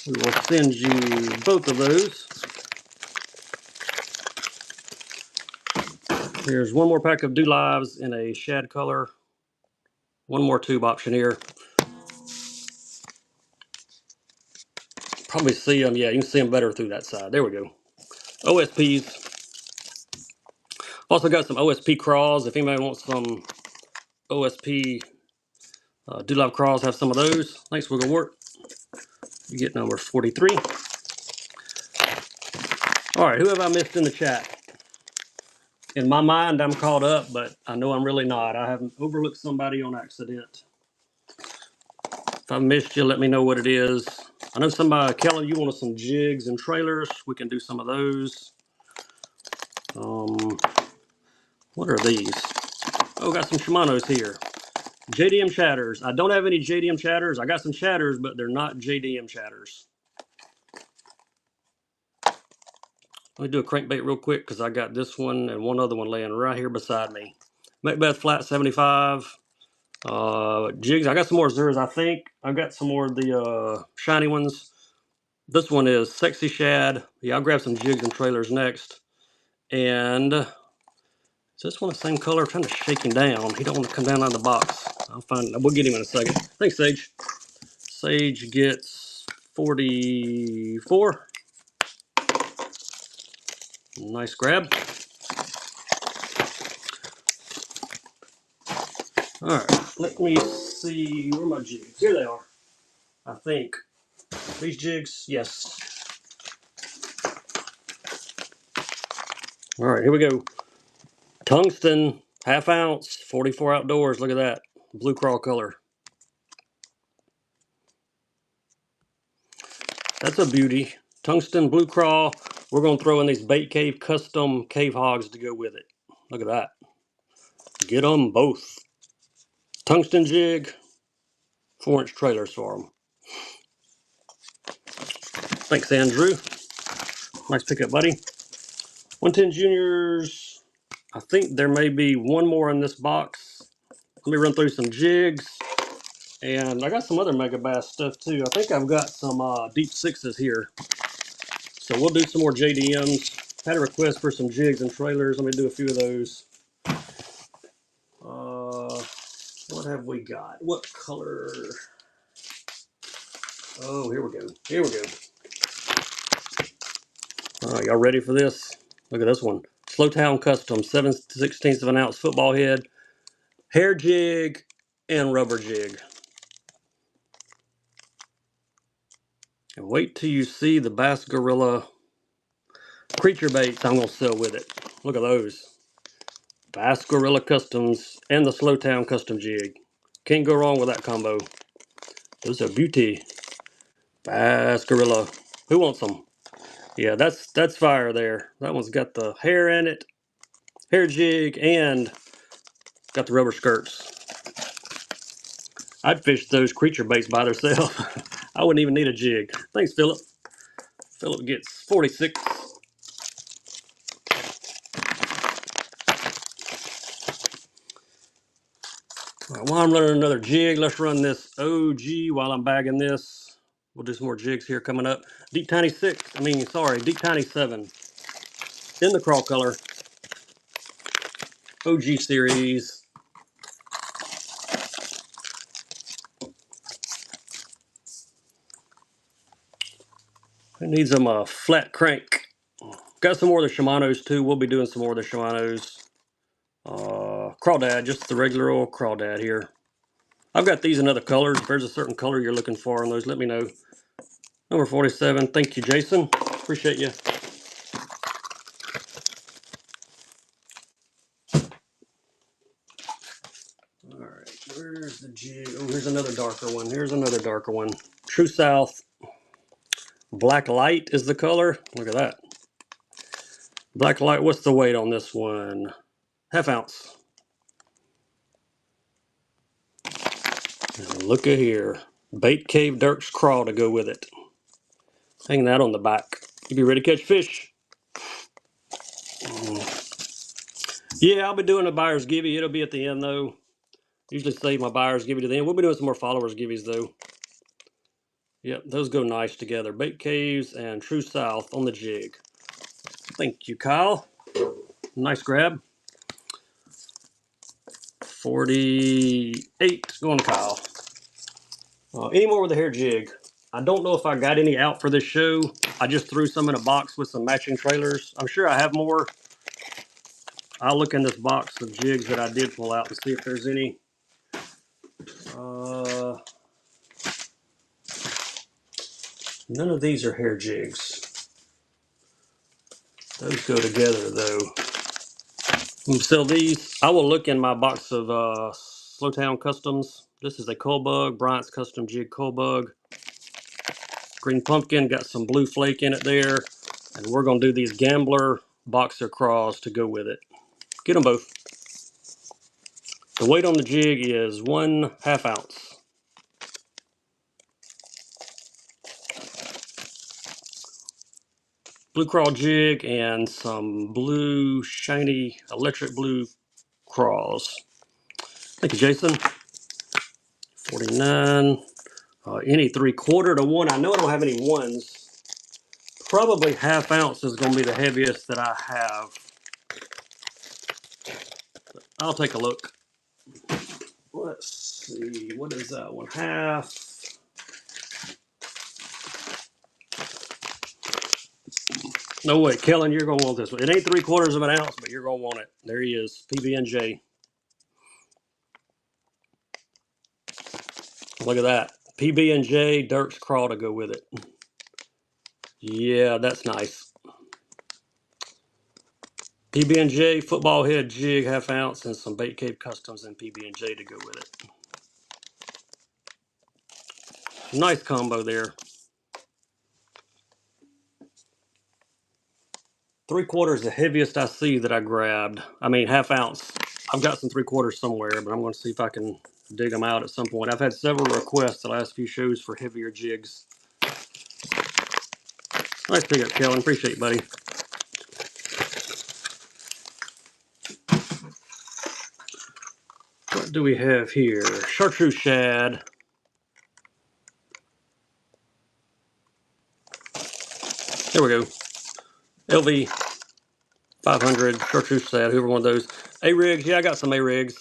We will send you both of those. Here's one more pack of Dew Lives in a shad color. One more tube option here. Probably see them. Yeah, you can see them better through that side. There we go. OSPs. Also got some OSP craws. If anybody wants some OSP Dew Live craws, have some of those. Thanks, Wigglewort. You get number 43. All right, who have I missed in the chat? In my mind, I'm caught up, but I know I'm really not. I haven't overlooked somebody on accident. If I missed you, let me know what it is. I know somebody, Kelly, you wanted some jigs and trailers. We can do some of those. What are these? Oh, got some Shimano's here. JDM chatters. I don't have any JDM chatters. I got some chatters, but they're not JDM chatters. Let me do a crankbait real quick because I got this one and one other one laying right here beside me. Macbeth flat 75. Jigs. I got some more Azuras, I think. I've got some more of the shiny ones. This one is Sexy Shad. Yeah, I'll grab some jigs and trailers next. And is this one the same color? I'm trying to shake him down. He don't want to come down out of the box. I'll find. We'll get him in a second. Thanks, Sage. Sage gets 44. Nice grab. All right, let me see. Where are my jigs? Here they are. I think. These jigs, yes. All right, here we go. Tungsten, half ounce, 44 outdoors. Look at that. Blue crawl color. That's a beauty. Tungsten blue crawl. We're going to throw in these Bait Cave custom cave hogs to go with it. Look at that. Get them both. Tungsten jig, 4-inch trailers for them. Thanks, Andrew. Nice pickup, buddy. 110 Juniors. I think there may be one more in this box. Let me run through some jigs. And I got some other Mega Bass stuff too. I think I've got some deep sixes here. So we'll do some more JDMs. Had a request for some jigs and trailers. Let me do a few of those. What have we got? What color? Oh, here we go. Here we go. All right, y'all ready for this? Look at this one. Slowtown Custom, 7/16 of an ounce football head, hair jig, and rubber jig. And wait till you see the Bass Gorilla creature baits I'm going to sell with it. Look at those. Bass Gorilla Customs and the Slowtown Custom Jig. Can't go wrong with that combo. Those are beauty. Bass Gorilla. Who wants them? Yeah, that's fire there. That one's got the hair in it, hair jig, and got the rubber skirts. I'd fish those creature baits by themselves. I wouldn't even need a jig. Thanks, Philip. Philip gets 46. All right, while I'm running another jig, let's run this OG while I'm bagging this. We'll do some more jigs here coming up. Deep Tiny 7 in the crawl color. OG series. It needs them a flat crank. Got some more of the Shimano's too. We'll be doing some more of the Shimano's. Crawdad, just the regular old Crawdad here. I've got these in other colors. If there's a certain color you're looking for on those, let me know. Number 47. Thank you, Jason. Appreciate you. All right, where's the jig? Oh, here's another darker one. Here's another darker one. True South. Black Light is the color. Look at that. Black Light. What's the weight on this one? Half ounce. And look at here. Bait Cave Dirk's Crawl to go with it. Hang that on the back. You be ready to catch fish? Yeah, I'll be doing a buyer's givey. It'll be at the end though. Usually save my buyer's givey to the end. We'll be doing some more followers givvies though. Yep, those go nice together. Bait Caves and True South on the jig. Thank you, Kyle. Nice grab. 48 going to Kyle. Any more with a hair jig? I don't know if I got any out for this show. I just threw some in a box with some matching trailers. I'm sure I have more. I'll look in this box of jigs that I did pull out and see if there's any. None of these are hair jigs. Those go together though. So these, I will look in my box of Slowtown Customs. This is a coal bug, Bryant's Custom Jig coal bug. Green pumpkin, got some blue flake in it there. And we're going to do these Gambler boxer craws to go with it. Get them both. The weight on the jig is 1/2 ounce. Blue crawl jig and some blue shiny electric blue craws. Thank you, Jason. 49. Any 3/4 to 1. I know I don't have any ones. Probably 1/2 ounce is going to be the heaviest that I have. I'll take a look. Let's see. What is that one? 1/2. No way, Kellen, you're going to want this one. It ain't 3/4 of an ounce, but you're going to want it. There he is. PB&J. Look at that. PB&J Dirk's Crawl to go with it. Yeah, that's nice. PB&J football head jig 1/2 ounce and some Bait Cave Customs and PB&J to go with it. Nice combo there. 3/4 is the heaviest I see that I grabbed. I mean, 1/2 ounce. I've got some 3/4 somewhere, but I'm going to see if I can dig them out at some point. I've had several requests the last few shows for heavier jigs. Nice pickup, Kellen. Appreciate it, buddy. What do we have here? Chartreuse shad. There we go. LV 500 chartreuse shad. Whoever one of those. A-rigs. Yeah, I got some A-rigs.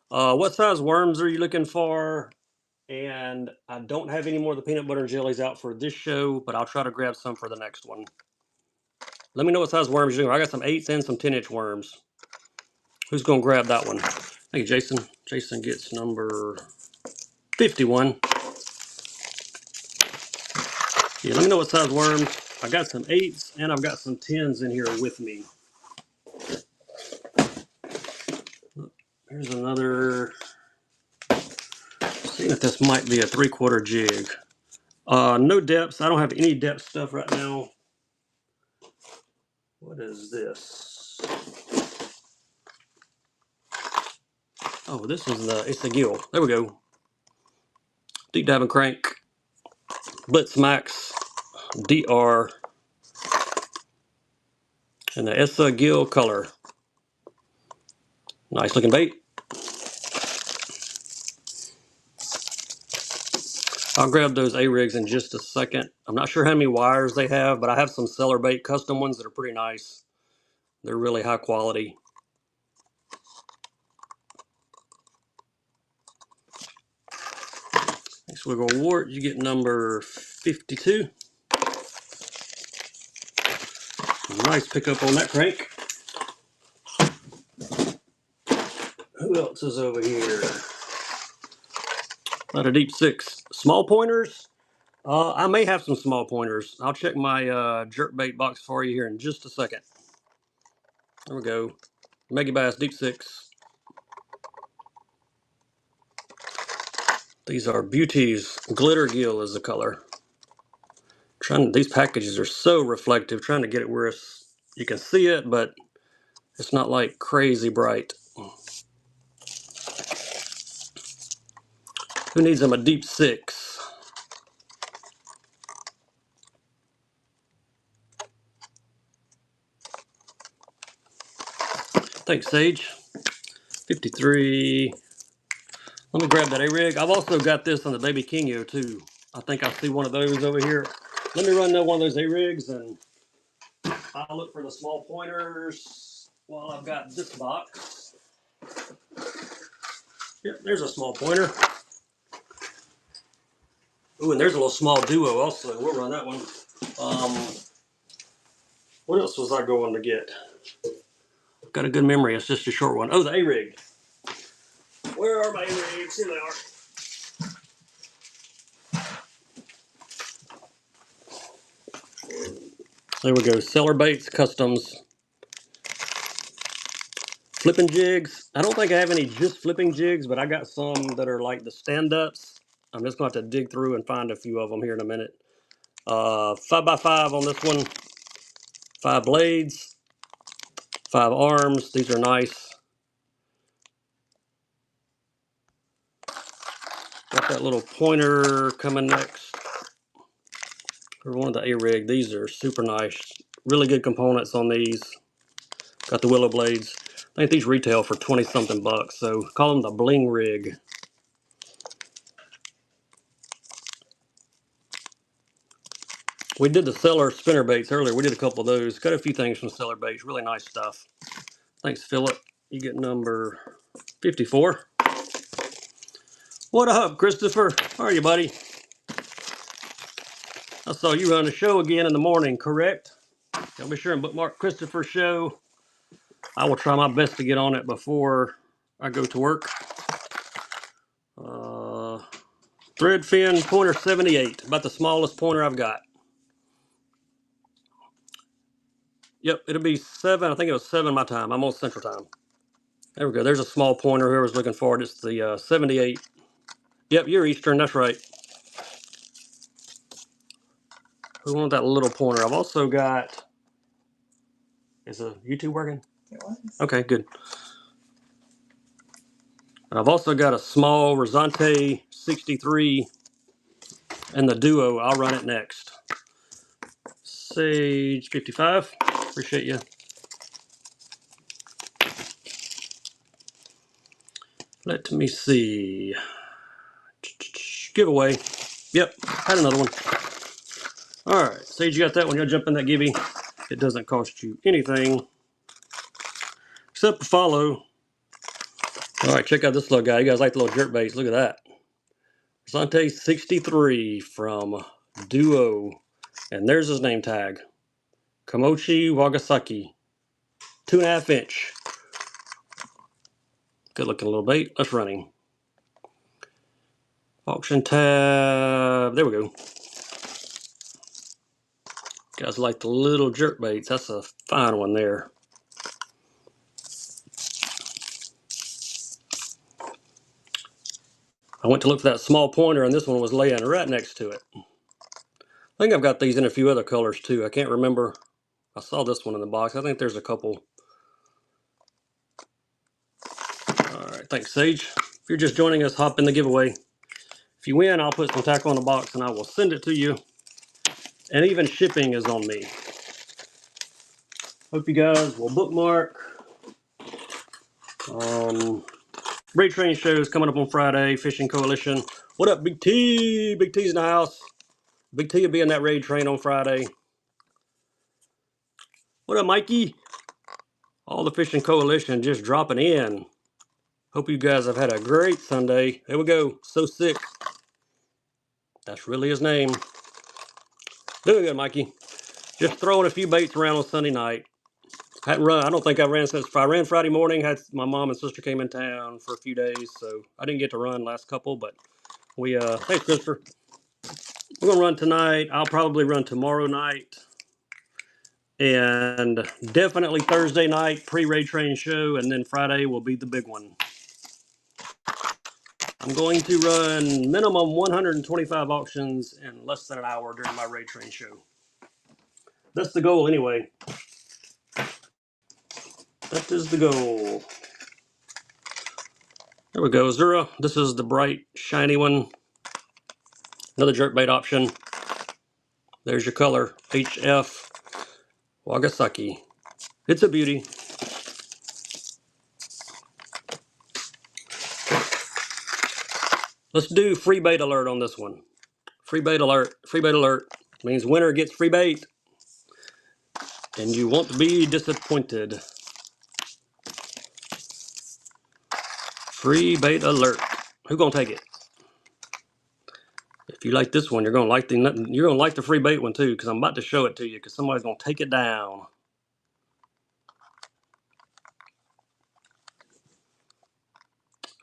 What size worms are you looking for? And I don't have any more of the peanut butter and jellies out for this show, but I'll try to grab some for the next one. Let me know what size worms you're doing. I got some 8s and some 10-inch worms. Who's going to grab that one? Thank you, Jason. Jason gets number 51. Yeah, let me know what size worms. I got some 8s and I've got some 10s in here with me. Here's another. Seeing if this might be a 3/4 jig. No depths. I don't have any depth stuff right now. What is this? Oh, this is it's the gill. There we go. Deep diving crank. Blitz Max. DR. And the ESSA gill color. Nice looking bait. I'll grab those A-rigs in just a second. I'm not sure how many wires they have, but I have some Cellar Bait custom ones that are pretty nice. They're really high quality. Next wiggle wart, you get number 52. Nice pickup on that crank. Who else is over here? Not a deep 6. Small pointers? I may have some small pointers. I'll check my jerkbait box for you here in just a second. There we go. Mega Bass Deep 6. These are Beauties. Glitter Gill is the color. These packages are so reflective. Trying to get it where you can see it, but it's not like crazy bright. Who needs them a deep 6? Thanks, Sage. 53. Let me grab that A-Rig. I've also got this on the Baby Kingo too. I think I see one of those over here. Let me run one of those A-Rigs and I'll look for the small pointers while I've got this box. Yep, there's a small pointer. Ooh, and there's a little small duo also. We'll run that one. What else was I going to get? I've got a good memory. It's just a short one. Oh, the A-Rig. Where are my A-Rigs? Here they are. There we go. Cellar Baits Customs. Flipping jigs. I don't think I have any just flipping jigs, but I got some that are like the stand-ups. I'm just going to have to dig through and find a few of them here in a minute. 5x5 on this one. 5 blades. 5 arms. These are nice. Got that little pointer coming next. Or one of the A-Rig. These are super nice. Really good components on these. Got the willow blades. I think these retail for 20 something bucks. So call them the bling rig. We did the Cellar spinner baits earlier. We did a couple of those. Got a few things from Cellar Baits. Really nice stuff. Thanks, Philip. You get number 54. What up, Christopher? How are you, buddy? I saw you run a show again in the morning, correct? I'll be sure and bookmark Christopher's show. I will try my best to get on it before I go to work. Threadfin pointer 78. About the smallest pointer I've got. Yep, it'll be 7. I think it was 7 my time. I'm on Central Time. There we go. There's a small pointer. Whoever's looking for it. It's the 78. Yep, you're Eastern. That's right. Who wants that little pointer? I've also got... Is the YouTube working? It was. Okay, good. I've also got a small Rosante 63 and the Duo. I'll run it next. Sage 55. Appreciate you. Let me see. Giveaway. Yep, had another one. All right, Sage, you got that one. You'll jump in that gibby. It doesn't cost you anything except to follow. All right, check out this little guy. You guys like the little jerk baits. Look at that. Rosante 63 from Duo. And there's his name tag. Komochi Wagasaki. 2.5 inch. Good looking little bait. Let's run him. Auction tab. There we go. Guys like the little jerk baits. That's a fine one there. I went to look for that small pointer and this one was laying right next to it. I think I've got these in a few other colors too. I can't remember. I saw this one in the box. I think there's a couple. Alright, thanks Sage. If you're just joining us, hop in the giveaway. If you win, I'll put some tackle in the box and I will send it to you. And even shipping is on me. Hope you guys will bookmark. Raid Train shows coming up on Friday. Fishing Coalition. What up, Big T? Big T's in the house. Big T will be in that raid train on Friday. What up, Mikey? All the Fishing Coalition just dropping in. Hope you guys have had a great Sunday. There we go. So sick. That's really his name. Doing good, Mikey. Just throwing a few baits around on Sunday night. Hadn't run. I don't think I ran since I ran Friday morning. Had my mom and sister came in town for a few days, so I didn't get to run last couple. But we thanks, Christopher. We're gonna run tonight. I'll probably run tomorrow night, and definitely Thursday night pre-raid train show, and then Friday will be the big one. I'm going to run minimum 125 auctions in less than an hour during my raid train show. That's the goal anyway. That is the goal. There we go, Zura. This is the bright, shiny one. Another jerkbait option. There's your color, HF Wagasaki. It's a beauty. Let's do free bait alert on this one. Free bait alert. Free bait alert means winner gets free bait, and you won't be disappointed. Free bait alert. Who gonna take it? If you like this one, you're gonna like the free bait one too, because I'm about to show it to you, because somebody's gonna take it down.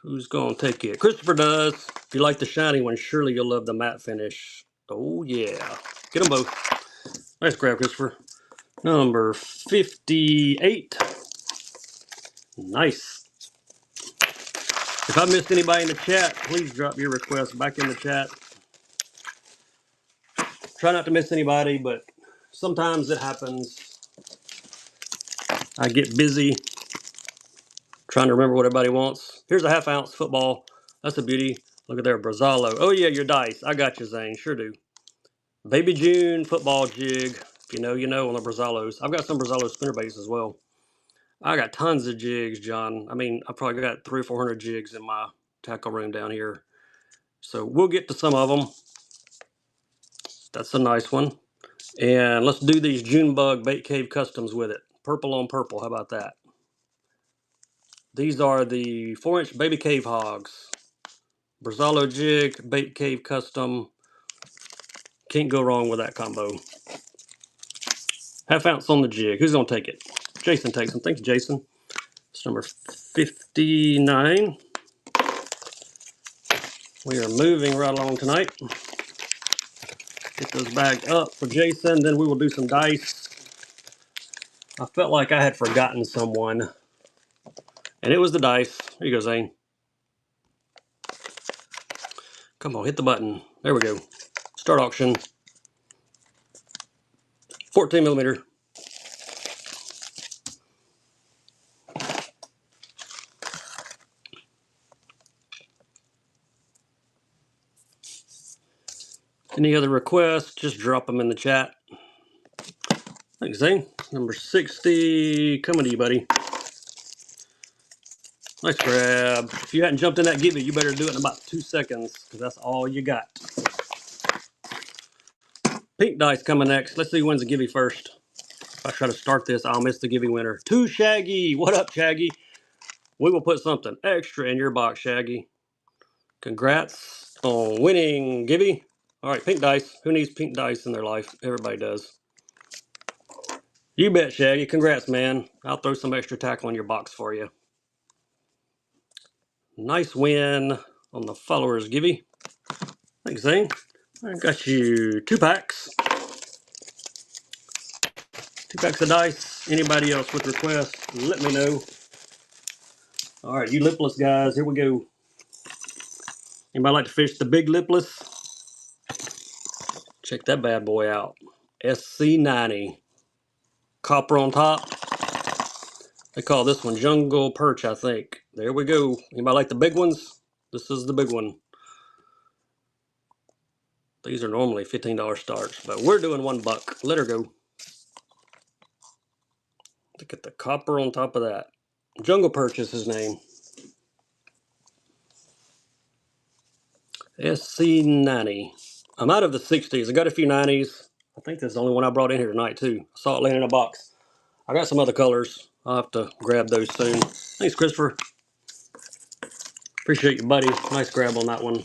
Who's gonna take it? Christopher does. If you like the shiny one, surely you'll love the matte finish. Oh yeah. Get them both. Nice grab, Christopher. Number 58. Nice. If I missed anybody in the chat, please drop your request back in the chat. Try not to miss anybody, but sometimes it happens. I get busy trying to remember what everybody wants. Here's a half-ounce football. That's a beauty. Look at there, Brazzalo. Oh yeah, your dice. I got you, Zane. Sure do. Baby June football jig. If you know, you know on the Brazzalos. I've got some Brazzalo spinnerbaits as well. I got tons of jigs, John. I mean, I probably got 300 or 400 jigs in my tackle room down here. So we'll get to some of them. That's a nice one. And let's do these June Bug Bait Cave Customs with it. Purple on purple. How about that? These are the 4-inch baby cave hogs. Brazzalo jig, Bait Cave Custom. Can't go wrong with that combo. Half-ounce on the jig. Who's going to take it? Jason takes them. Thanks, Jason. It's number 59. We are moving right along tonight. Get those bagged up for Jason. Then we will do some dice. I felt like I had forgotten someone. And it was the dice. There you go, Zane. Come on, hit the button. There we go. Start auction. 14 millimeter. Any other requests, just drop them in the chat. Thanks, Zane. Number 60, coming to you, buddy. Nice grab. If you hadn't jumped in that give you better do it in about 2 seconds, because that's all you got. Pink dice coming next. Let's see who wins the give first. If I try to start this, I'll miss the give winner. To Shaggy. What up, Shaggy? We will put something extra in your box, Shaggy. Congrats on winning, Gibby. All right, pink dice. Who needs pink dice in their life? Everybody does. You bet, Shaggy. Congrats, man. I'll throw some extra tackle in your box for you. Nice win on the followers, Gibby. Thanks, Zane. I got you 2 packs. 2 packs of dice. Anybody else with requests, let me know. All right, you lipless guys, here we go. Anybody like to fish the big lipless? Check that bad boy out. SC90. Copper on top. They call this one Jungle Perch, I think. There we go. Anybody like the big ones? This is the big one. These are normally $15 starts, but we're doing $1. Let her go. Look at the copper on top of that. Jungle Perch is his name. SC90. I'm out of the 60s. I got a few 90s. I think this is the only one I brought in here tonight, too. I saw it laying in a box. I got some other colors. I'll have to grab those soon. Thanks, Christopher. Appreciate you, buddy. Nice grab on that one.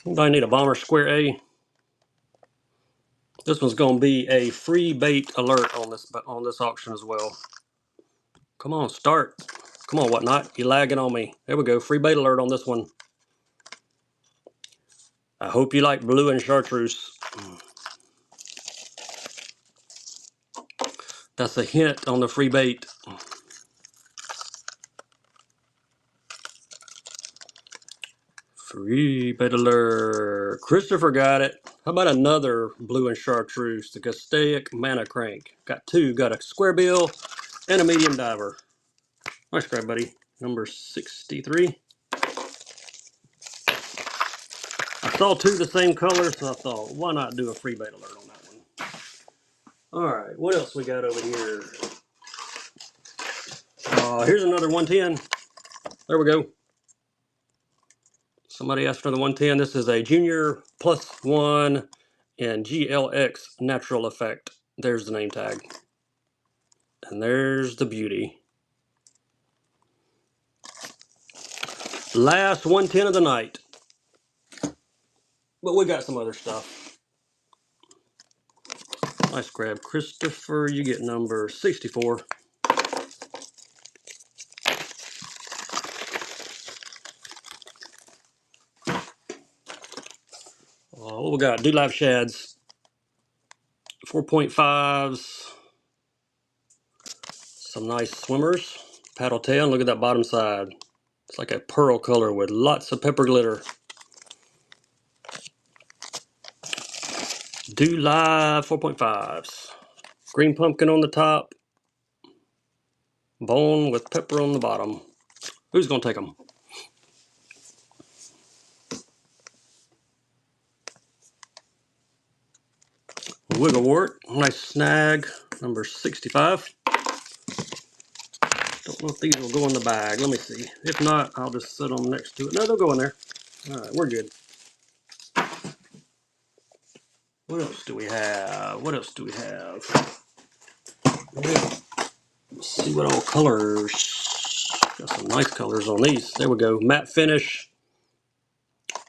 Anybody need a Bomber Square A? This one's going to be a free bait alert on this auction as well. Come on, start. Come on, whatnot. You're lagging on me. There we go. Free bait alert on this one. I hope you like blue and chartreuse. That's a hint on the free bait. Free bait alert. Christopher got it. How about another blue and chartreuse, the Castaic Mana Crank? Got two, got a square bill and a medium diver. Nice grab, buddy. Number 63. I saw two the same color, so I thought, why not do a free bait alert on that one? Alright, what else we got over here? Here's another 110. There we go. Somebody asked for the 110. This is a Junior +1 and GLX Natural Effect. There's the name tag. And there's the beauty. Last 110 of the night. But we got some other stuff. Nice grab, Christopher. You get number 64. What we got? Do Live Shads. 4.5s. Some nice swimmers. Paddle tail. Look at that bottom side. It's like a pearl color with lots of pepper glitter. Do Live 4.5s. Green pumpkin on the top. Bone with pepper on the bottom. Who's going to take them? Wigglewort. Nice snag. Number 65. Don't know if these will go in the bag. Let me see. If not, I'll just set them next to it. No, they'll go in there. All right, we're good. What else do we have? What else do we have? Let's see what all colors. Got some nice colors on these. There we go. Matte finish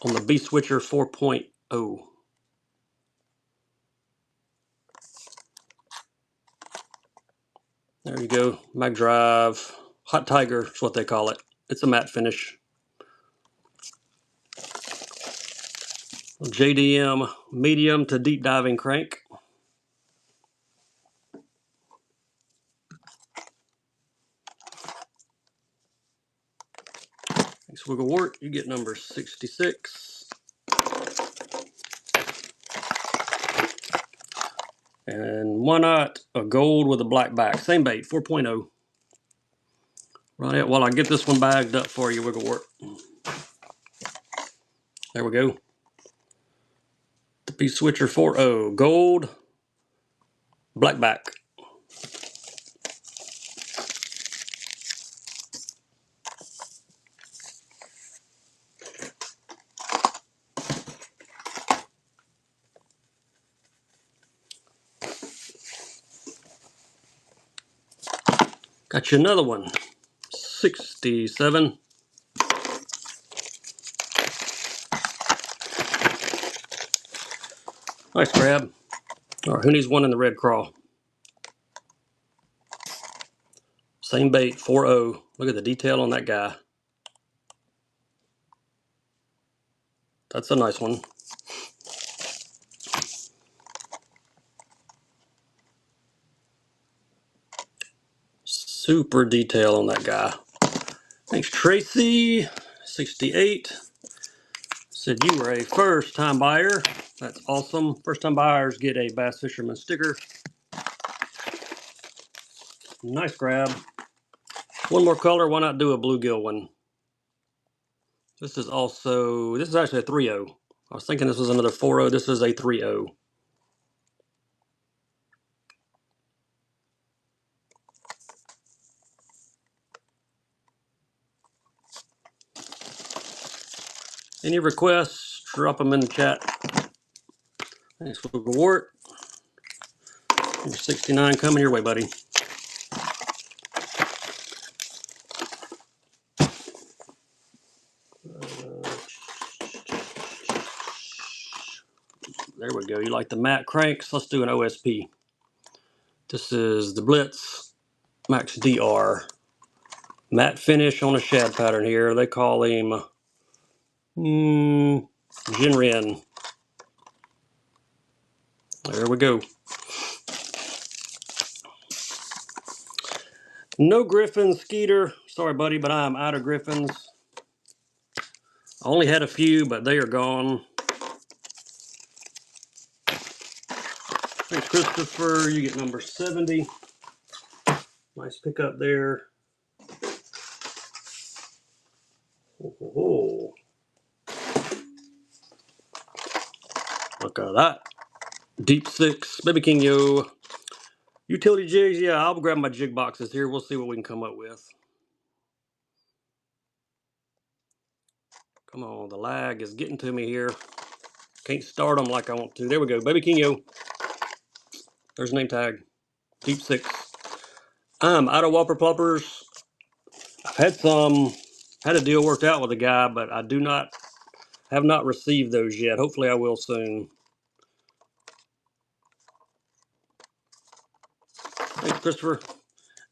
on the B-Switcher 4.0. There you go. Mag Drive. Hot Tiger is what they call it. It's a matte finish. JDM medium to deep diving crank. Thanks, Wigglewort. You get number 66. And why not a gold with a black back? Same bait, 4.0. Right, well, I get this one bagged up for you, Wigglewort. There we go. The B-Switcher 4.0. Gold, black back. Got you another one. 67. Nice grab. All right, who needs one in the red crawl? Same bait, 4.0. Look at the detail on that guy. That's a nice one. Super detail on that guy. Thanks, Tracy. 68. Said you were a first-time buyer. That's awesome. First-time buyers get a Bass Fisherman sticker. Nice grab. One more color. Why not do a bluegill one? This is actually a 3.0. I was thinking this was another 4.0. This is a 3.0. Any requests, drop them in the chat. Thanks for the reward. Number 69 coming your way, buddy. There we go. You like the matte cranks? Let's do an OSP. This is the Blitz Max DR. Matte finish on a shad pattern here. They call him Jinrin. There we go. No Griffin Skeeter. Sorry, buddy, but I'm out of Griffins. I only had a few, but they are gone. Thanks, Christopher. You get number 70. Nice pickup there. Oh. Look at that. Deep 6, Baby King Yo. Utility jigs, yeah, I'll grab my jig boxes here. We'll see what we can come up with. Come on, the lag is getting to me here. Can't start them like I want to. There we go, Baby King Yo. There's a name tag. Deep 6. I'm out of Whopper Ploppers. I've had a deal worked out with a guy, but I have not received those yet. Hopefully I will soon. Thanks, Christopher.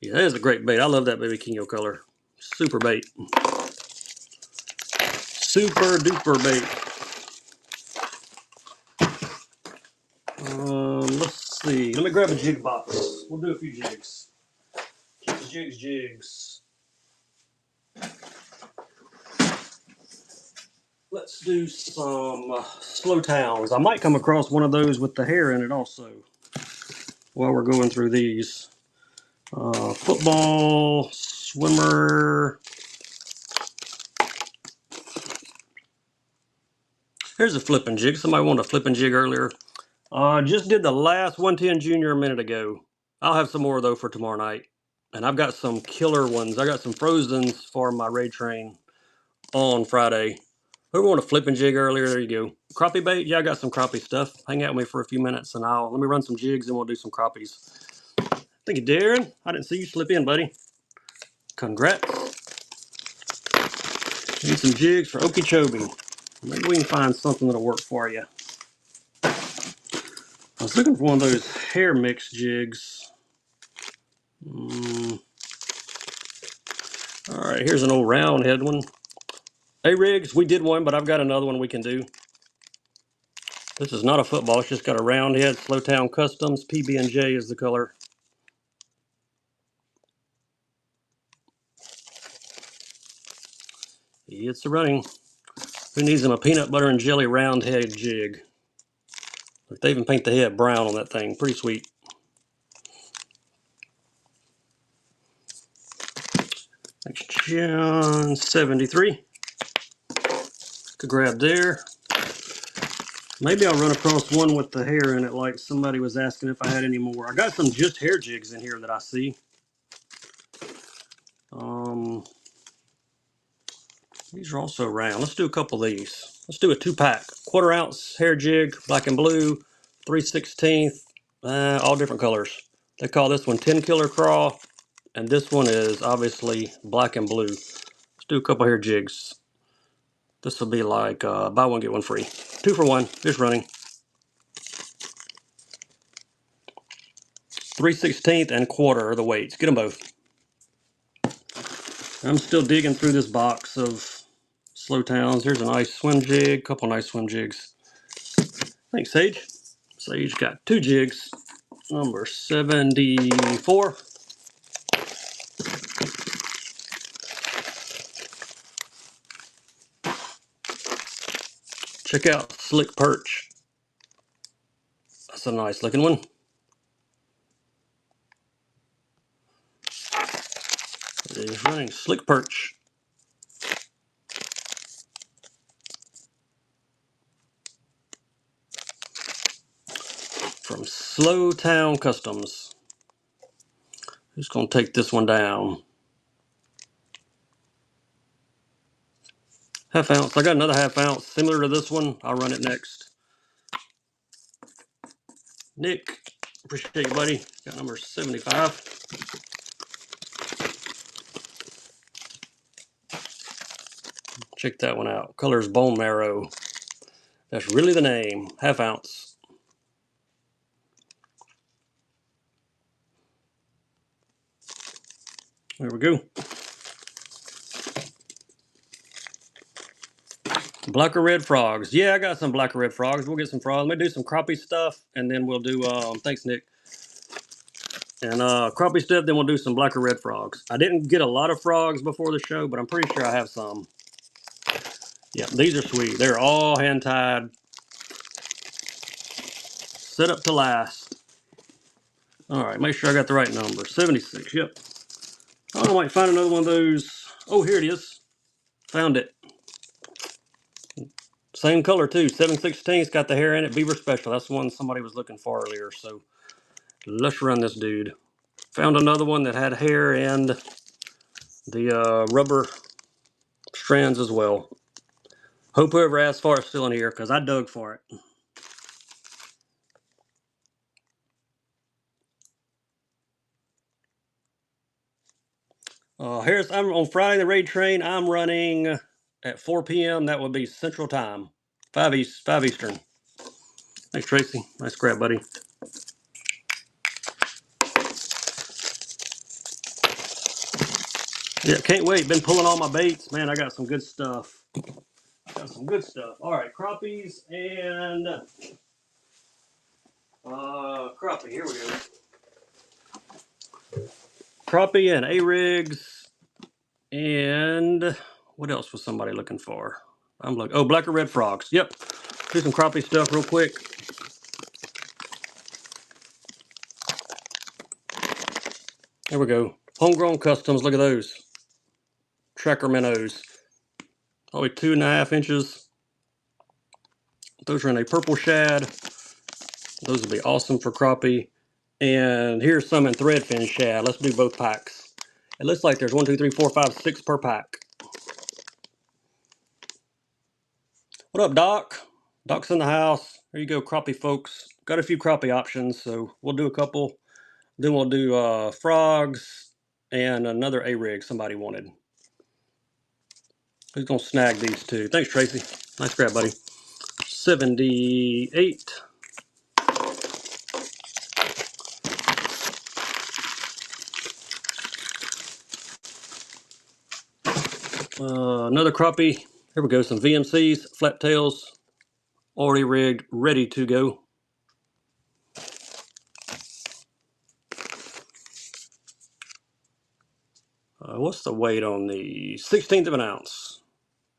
Yeah, that is a great bait. I love that Baby King Yo color. Super bait. Super duper bait. Let's see. Let me grab a jig box. We'll do a few jigs. Jigs. Let's do some slow towns. I might come across one of those with the hair in it also while we're going through these. Football, swimmer. Here's a flipping jig. Somebody wanted a flipping jig earlier. Just did the last 110 Junior a minute ago. I'll have some more though for tomorrow night. And I've got some killer ones. I got some Frozens for my raid train on Friday. Whoever wanted a flipping jig earlier, there you go. Crappie bait? Yeah, I got some crappie stuff. Hang out with me for a few minutes and let me run some jigs and we'll do some crappies. Thank you, Darren. I didn't see you slip in, buddy. Congrats. Need some jigs for Okeechobee. Maybe we can find something that'll work for you. I was looking for one of those hair mix jigs. All right, here's an old round head one. Hey, Riggs, we did one, but I've got another one we can do. This is not a football. It's just got a round head. Slowtown Customs. PB&J is the color. It's a running. Who needs them a peanut butter and jelly round head jig? Look, they even paint the head brown on that thing. Pretty sweet. Next John 73. Could grab there. Maybe I'll run across one with the hair in it like somebody was asking if I had any more. I got some just hair jigs in here that I see. These are also round. Let's do a couple of these. Let's do a 2-pack. 1/4 ounce hair jig, black and blue, 3/16, all different colors. They call this one 10 Killer Craw, and this one is obviously black and blue. Let's do a couple hair jigs. This will be like buy one, get one free. 2 for 1, just running. 3/16 and 1/4 are the weights. Get them both. I'm still digging through this box of slow towns. Here's a nice swim jig, couple nice swim jigs. Thanks, Sage. Sage got 2 jigs. Number 74. Check out Slick Perch. That's a nice looking one. It is running Slick Perch. From Slowtown Customs. Who's going to take this one down? Half ounce. I got another half ounce similar to this one. I'll run it next. Nick, appreciate you, buddy. Got number 75. Check that one out. Color's bone marrow. That's really the name. Half ounce. There we go. Black or red frogs. Yeah, I got some black or red frogs. We'll get some frogs. Let me do some crappie stuff, and then we'll do, thanks, Nick. And crappie stuff, then we'll do some black or red frogs. I didn't get a lot of frogs before the show, but I'm pretty sure I have some. Yeah, these are sweet. They're all hand-tied. Set up to last. All right, make sure I got the right number. 76, yep. I might find another one of those. Oh, here it is. Found it. Same color too, 7/16. It's got the hair in it, Beaver Special. That's the one somebody was looking for earlier. So let's run this dude. Found another one that had hair and the rubber strands as well. Hope whoever asked for it's still in here because I dug for it. Harris, I'm on Friday the raid train. I'm running at 4 p.m. That would be Central Time, 5 Eastern. Thanks, Tracy. Nice grab, buddy. Yeah, can't wait. Been pulling all my baits. Man, I got some good stuff. Got some good stuff. All right, crappies and crappie. Here we go. Crappie and A-rigs and what else was somebody looking for? I'm looking. Oh, black or red frogs. Yep. Do some crappie stuff real quick. There we go. Homegrown customs. Look at those. Tracker minnows. Probably 2.5 inches. Those are in a purple shad. Those would be awesome for crappie. And here's some in threadfin shad. Let's do both packs. It looks like there's 1, 2, 3, 4, 5, 6 per pack. What up, Doc? Doc's in the house. There you go, crappie folks. Got a few crappie options, so we'll do a couple. Then we'll do frogs and another A-rig somebody wanted. Who's gonna snag these two? Thanks, Tracy. Nice grab, buddy. 78. Another crappie. Here we go. Some VMCs, flat tails, already rigged, ready to go. What's the weight on the 1/16 of an ounce?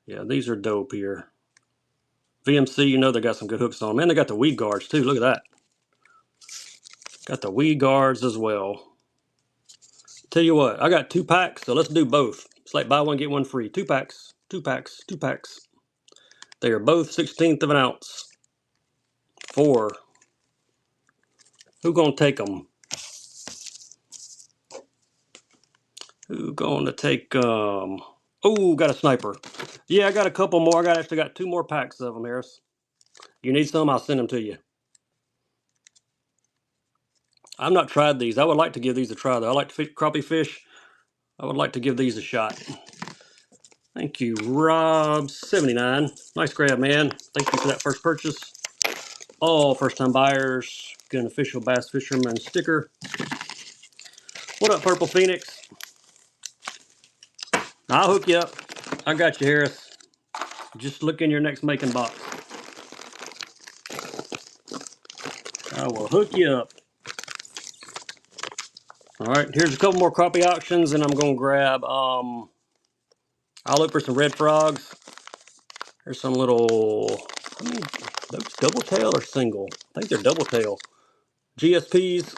Yeah, these are dope here. VMC, you know they got some good hooks on them. And they got the weed guards too. Look at that. Got the weed guards as well. Tell you what, I got 2 packs, so let's do both. It's like buy one, get one free. 2 packs, 2 packs, 2 packs. They are both 1/16 of an ounce. 4. Who gonna take them? Who gonna take them? Oh, got a sniper. Yeah, I got a couple more. I actually got 2 more packs of them, Harris. You need some? I'll send them to you. I've not tried these. I would like to give these a try, though. I like to crappie fish. I would like to give these a shot. Thank you, Rob79. Nice grab, man. Thank you for that first purchase. All first-time buyers get an official Bass Fisherman sticker. What up, Purple Phoenix? I'll hook you up. I got you, Harris. Just look in your next making box. I will hook you up. All right, here's a couple more crappie auctions, and I'm going to grab, I'll look for some red frogs. There's some little, I mean, those double tail or single? I think they're double tail. GSPs.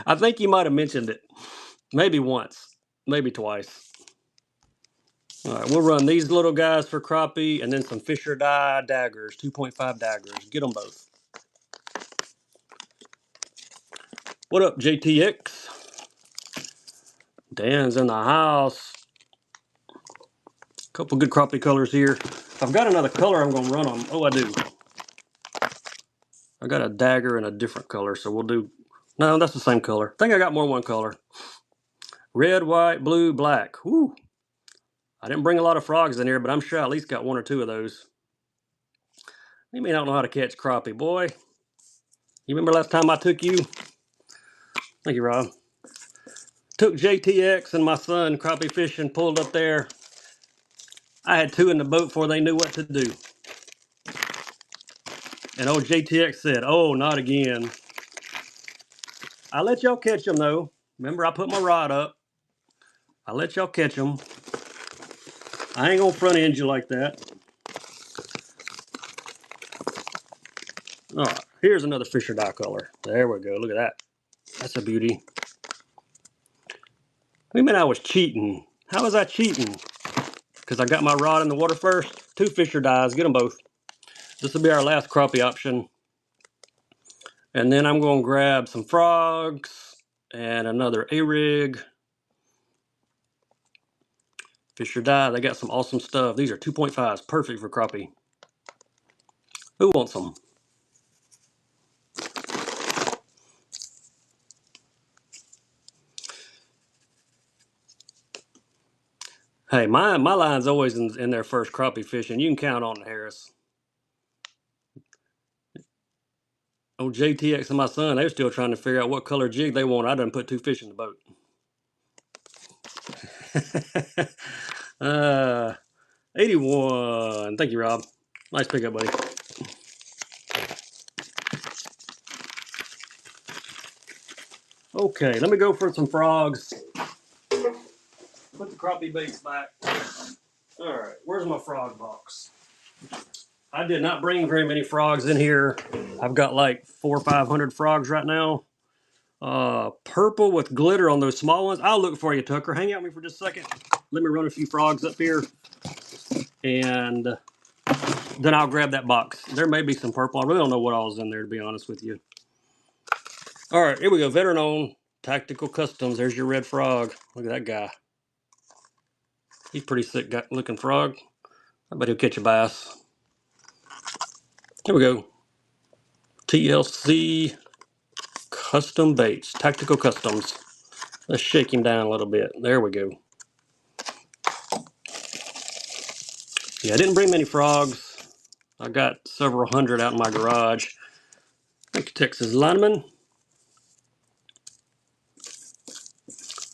I think you might have mentioned it. Maybe once, maybe twice. All right, we'll run these little guys for crappie and then some Fisher Die daggers, 2.5 daggers. Get them both. What up, JTX? Dan's in the house. Couple good crappie colors here. If I've got another color, I'm going to run them. Oh, I do. I got a dagger in a different color, so we'll do... No, that's the same color. I think I got more than one color. Red, white, blue, black. Woo! I didn't bring a lot of frogs in here, but I'm sure I at least got 1 or 2 of those. You may not know how to catch crappie, boy. You remember last time I took you? Thank you, Rob. Took JTX and my son crappie fishing, pulled up there. I had 2 in the boat before they knew what to do. And old JTX said, oh, not again. I let y'all catch them, though. Remember, I put my rod up. I let y'all catch them. I ain't gonna front end you like that. All right, Here's another Fisher dye color. There we go. Look at that. That's a beauty. We meant I was cheating. How was I cheating? Because I got my rod in the water first. 2 Fisher dyes. Get them both. This will be our last crappie option. And then I'm going to grab some frogs and another A-rig. Fisher dye. They got some awesome stuff. These are 2.5s. Perfect for crappie. Who wants them? Hey, my line's always in their first crappie fishing. You can count on it, Harris. Oh, JTX and my son, they were still trying to figure out what color jig they want. I done put 2 fish in the boat. 81. Thank you, Rob. Nice pickup, buddy. Okay, let me go for some frogs. Put the crappie baits back. All right, where's my frog box? I did not bring very many frogs in here. I've got like 400 or 500 frogs right now. Purple with glitter on those small ones. I'll look for you, Tucker. Hang out with me for just a second. Let me run a few frogs up here. And then I'll grab that box. There may be some purple. I really don't know what all's in there, to be honest with you. All right, here we go. Veteran owned Tactical Customs. There's your red frog. Look at that guy. He's pretty sick looking frog. I bet he'll catch a bass. Here we go. TLC Custom Baits. Tactical Customs. Let's shake him down a little bit. There we go. Yeah, I didn't bring many frogs. I got several hundred out in my garage. Thank you, Texas Lineman.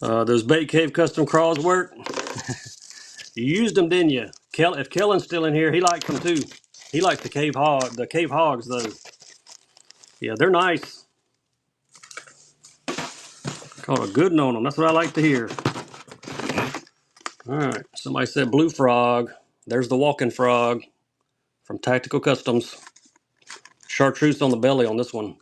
Those Bait Cave custom crawls work. You used them, didn't you? If Kellen's still in here, he likes them too. He likes the cave hogs though. Yeah, they're nice. Caught a good one on them. That's what I like to hear. All right, somebody said blue frog. There's the walking frog from Tactical Customs. Chartreuse on the belly on this one.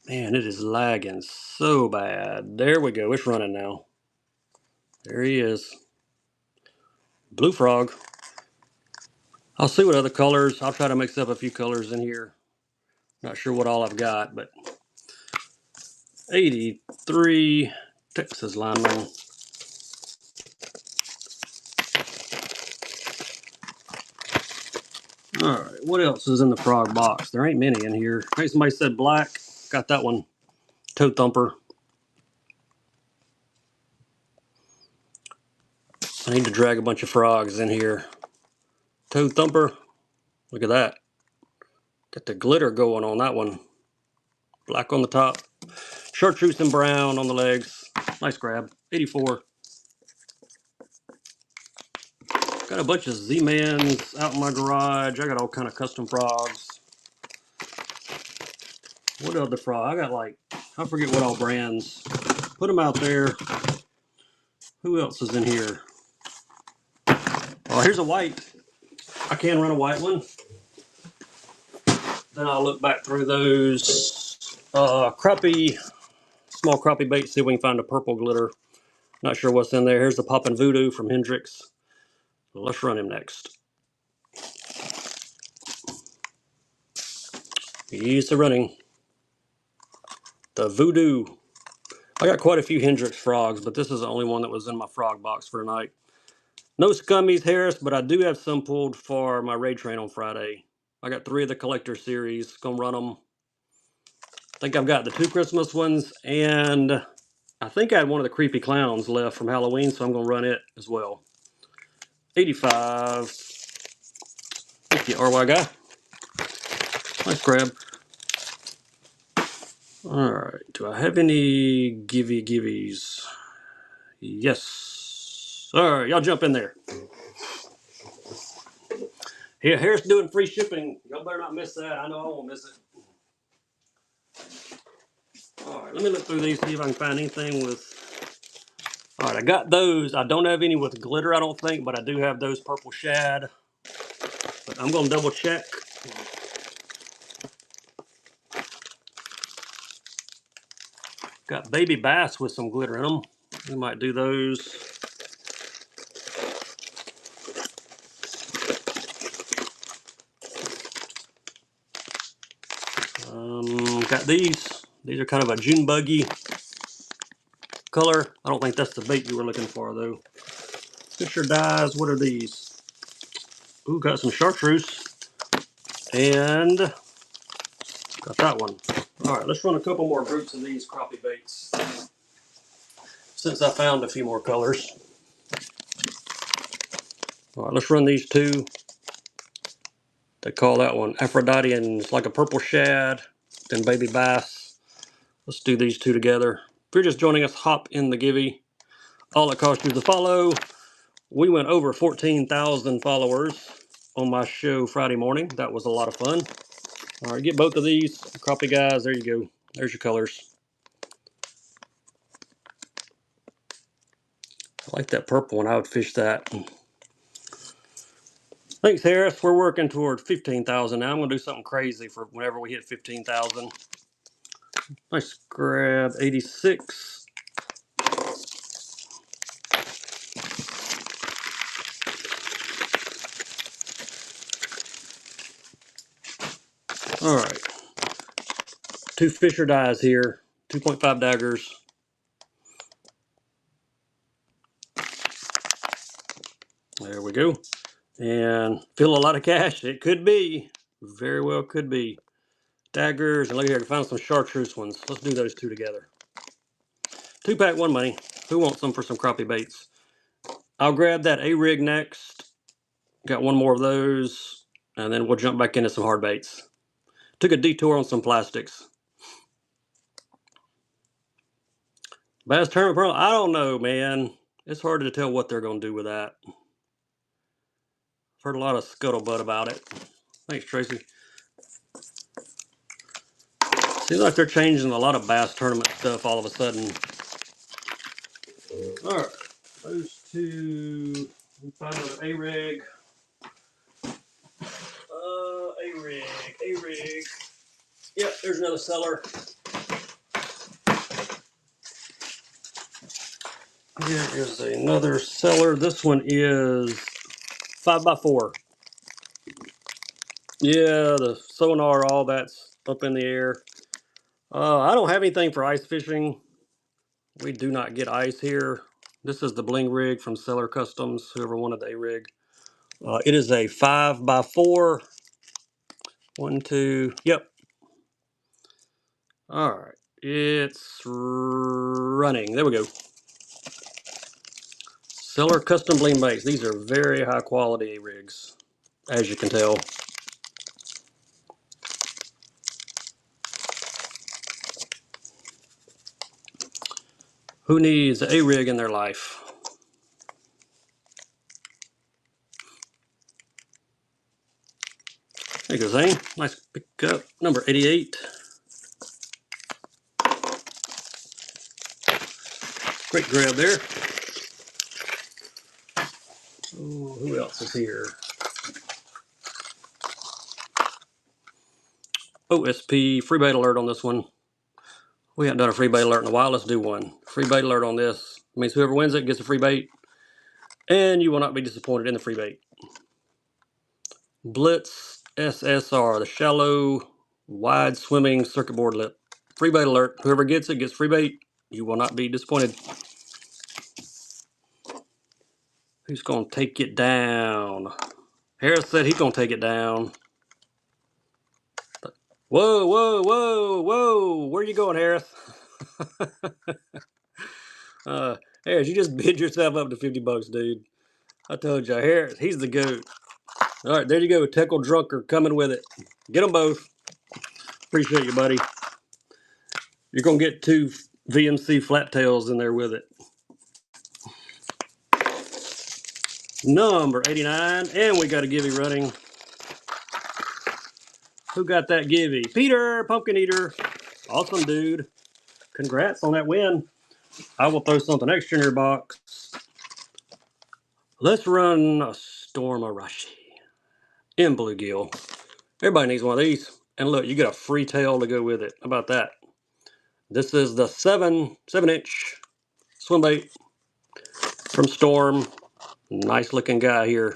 Man, it is lagging so bad. There we go. It's running now. There he is. Blue frog. I'll see what other colors. I'll try to mix up a few colors in here. Not sure what all I've got, but 83 Texas Lineman. All right, what else is in the frog box? There ain't many in here. I think somebody said black. Got that one. Toe Thumper. I need to drag a bunch of frogs in here. Toe Thumper. Look at that. Got the glitter going on that one. Black on the top. Chartreuse and brown on the legs. Nice grab. 84. Got a bunch of Z-Mans out in my garage. I got all kind of custom frogs. What other frog? I got like, I forget what all brands. Put them out there. Who else is in here? Oh, here's a white. I can run a white one. Then I'll look back through those crappie, small crappie baits, see if we can find a purple glitter. Not sure what's in there. Here's the Poppin' Voodoo from Hendrix. Let's run him next. He's the running. The Voodoo. I got quite a few Hendrix frogs, but this is the only one that was in my frog box for tonight. No scummies, Harris, but I do have some pulled for my raid train on Friday. I got 3 of the collector series. Gonna run them. I think I've got the 2 Christmas ones, and I think I had one of the creepy clowns left from Halloween, so I'm gonna run it as well. 85. Thank you, RY guy. Nice grab. Alright, do I have any givvies? Yes. Alright, y'all jump in there. Here, Harris doing free shipping. Y'all better not miss that. I know I won't miss it. Alright, let me look through these, see if I can find anything with... Alright, I got those. I don't have any with glitter, I don't think, but I do have those purple shad. but I'm going to double check. Got baby bass with some glitter in them. We might do those. Got these. These are kind of a June buggy color. I don't think that's the bait you were looking for, though. Fisher dyes. What are these? Ooh, got some chartreuse. And got that one. All right, let's run a couple more groups of these crappie baits since I found a few more colors. All right, let's run these two. They call that one Aphrodite, and it's like a purple shad. Then baby bass. Let's do these two together. If you're just joining us, hop in the givey. All it costs you is a follow. We went over 14,000 followers on my show Friday morning. That was a lot of fun. All right, get both of these crappie guys. There you go. There's your colors. I like that purple one. I would fish that. Thanks, Harris. We're working toward 15,000 now. I'm going to do something crazy for whenever we hit 15,000. Nice grab 86. All right. Two Fisher dyes here. 2.5 daggers. There we go. And feel a lot of cash. It could be. Very well could be. Daggers. And look here, I can find some chartreuse ones. Let's do those two together. 2-pack, 1 money. Who wants them for some crappie baits? I'll grab that A-rig next. Got one more of those. And then we'll jump back into some hard baits. Took a detour on some plastics. Bass tournament pearl? I don't know, man. It's hard to tell what they're going to do with that. I've heard a lot of scuttlebutt about it. Thanks, Tracy. Seems like they're changing a lot of bass tournament stuff all of a sudden. All right, those two. Find another A-rig. A-rig. Yep, there's another seller. Here is another seller. This one is 5x4. Yeah, the sonar, all that's up in the air. I don't have anything for ice fishing. We do not get ice here. This is the bling rig from Seller Customs, whoever wanted the A-rig. It is a 5x4. 1, 2, yep. All right, it's running. There we go. Seller Custom Bling baits. These are very high quality A-rigs, as you can tell. Who needs an A-rig in their life? There you go, Zane. Nice pickup. Number 88. Great grab there. Oh, who else is here? OSP. Free bait alert on this one. We haven't done a free bait alert in a while. Let's do one. Free bait alert on this. It means whoever wins it gets a free bait. And you will not be disappointed in the free bait. Blitz SSR, the shallow, wide swimming circuit board lip. Free bait alert. Whoever gets it gets free bait. You will not be disappointed. Who's going to take it down? Harris said he's going to take it down. Whoa, whoa, whoa, whoa. Where are you going, Harris? Harris, you just bid yourself up to 50 bucks, dude. I told you, Harris, he's the goat. All right, there you go. Teckle Drunker coming with it. Get them both. Appreciate you, buddy. You're going to get 2 VMC flat tails in there with it. Number 89. And we got a givey running. Who got that givey? Peter, Pumpkin Eater. Awesome, dude. Congrats on that win. I will throw something extra in your box. Let's run a Storm Arashi. in bluegill. Everybody needs one of these. And look, you get a free tail to go with it. How about that? This is the 7-inch swim bait from Storm. Nice looking guy here.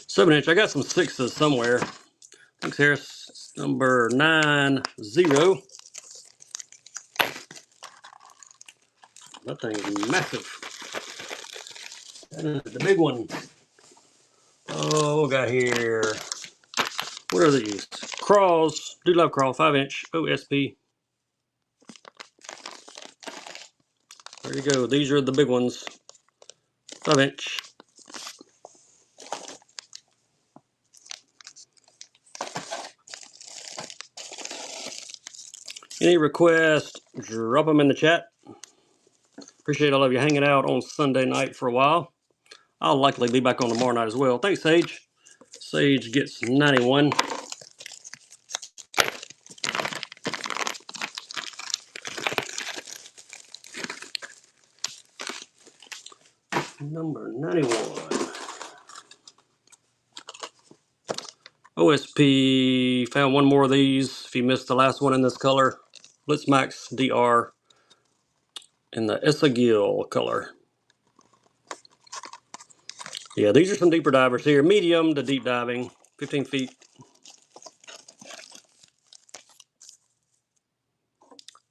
7-inch. I got some 6s somewhere. I think here's number 90. That thing's massive. And the big one. Oh, we got here. What are these? Crawls. Do love crawl. 5-inch OSP. There you go. These are the big ones. 5-inch. Any requests, drop them in the chat. Appreciate all of you hanging out on Sunday night for a while. I'll likely be back on tomorrow night as well. Thanks, Sage. Sage gets 91. Number 91. OSP, found one more of these. If you missed the last one in this color, Blitzmax DR in the Esagil color. Yeah, these are some deeper divers here. Medium to deep diving, 15 feet.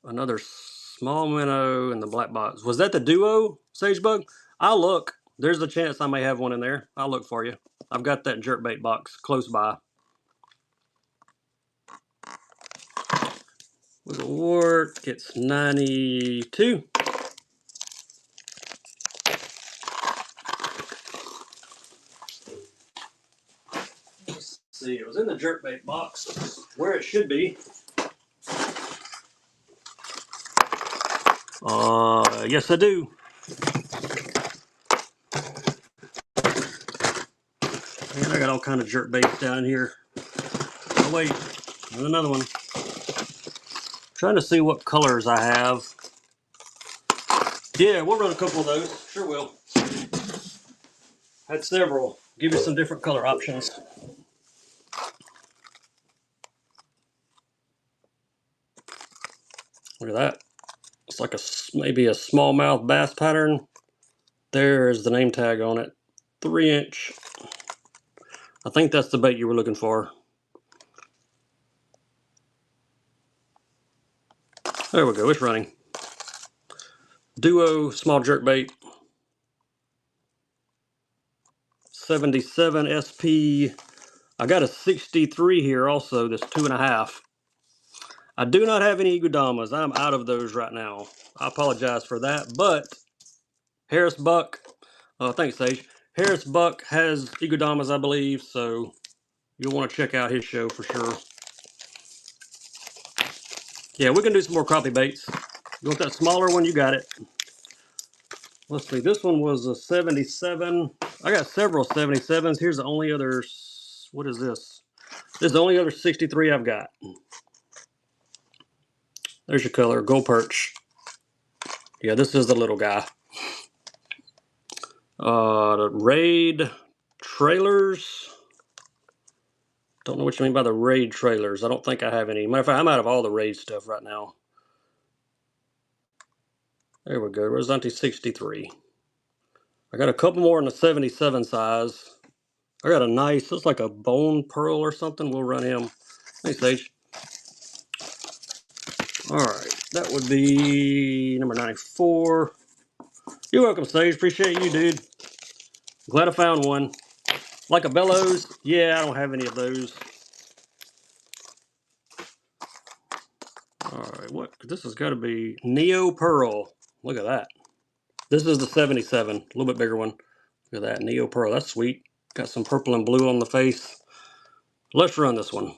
Another small minnow in the black box. Was that the duo, Sagebug? I'll look. There's a chance I may have one in there. I'll look for you. I've got that jerkbait box close by. Wiggle Wart gets 92. Let's see, it was in the jerkbait box where it should be. Yes I do. And I got all kind of jerkbaits down here. Oh wait, there's another one. Trying to see what colors I have. Yeah, we'll run a couple of those. Sure will. Had several. Give you some different color options. Look at that. It's like maybe a smallmouth bass pattern. There's the name tag on it. 3-inch. I think that's the bait you were looking for. There we go. It's running. Duo small jerkbait. 77 SP. I got a 63 here also. That's 2.5. I do not have any igudamas. I'm out of those right now. I apologize for that. But Harris Buck. Thanks, Sage. Harris Buck has igudamas, I believe. So you'll want to check out his show for sure. Yeah, we can do some more crappie baits. You want that smaller one? You got it. Let's see. This one was a 77. I got several 77s. Here's the only other. What is this? This is the only other 63 I've got. There's your color. Gold perch. Yeah, this is the little guy. The Raid trailers. Don't know what you mean by the Raid trailers. I don't think I have any. Matter of fact, I'm out of all the Raid stuff right now. There we go. Rosante 63. I got a couple more in the 77 size. I got a nice, looks like a bone pearl or something. We'll run him. Thanks, Sage. All right, that would be number 94. You're welcome, Sage. Appreciate you, dude. Glad I found one. Like a bellows? Yeah, I don't have any of those. All right, what? This has got to be Neo Pearl. Look at that. This is the 77, a little bit bigger one. Look at that, Neo Pearl. That's sweet. Got some purple and blue on the face. Let's run this one.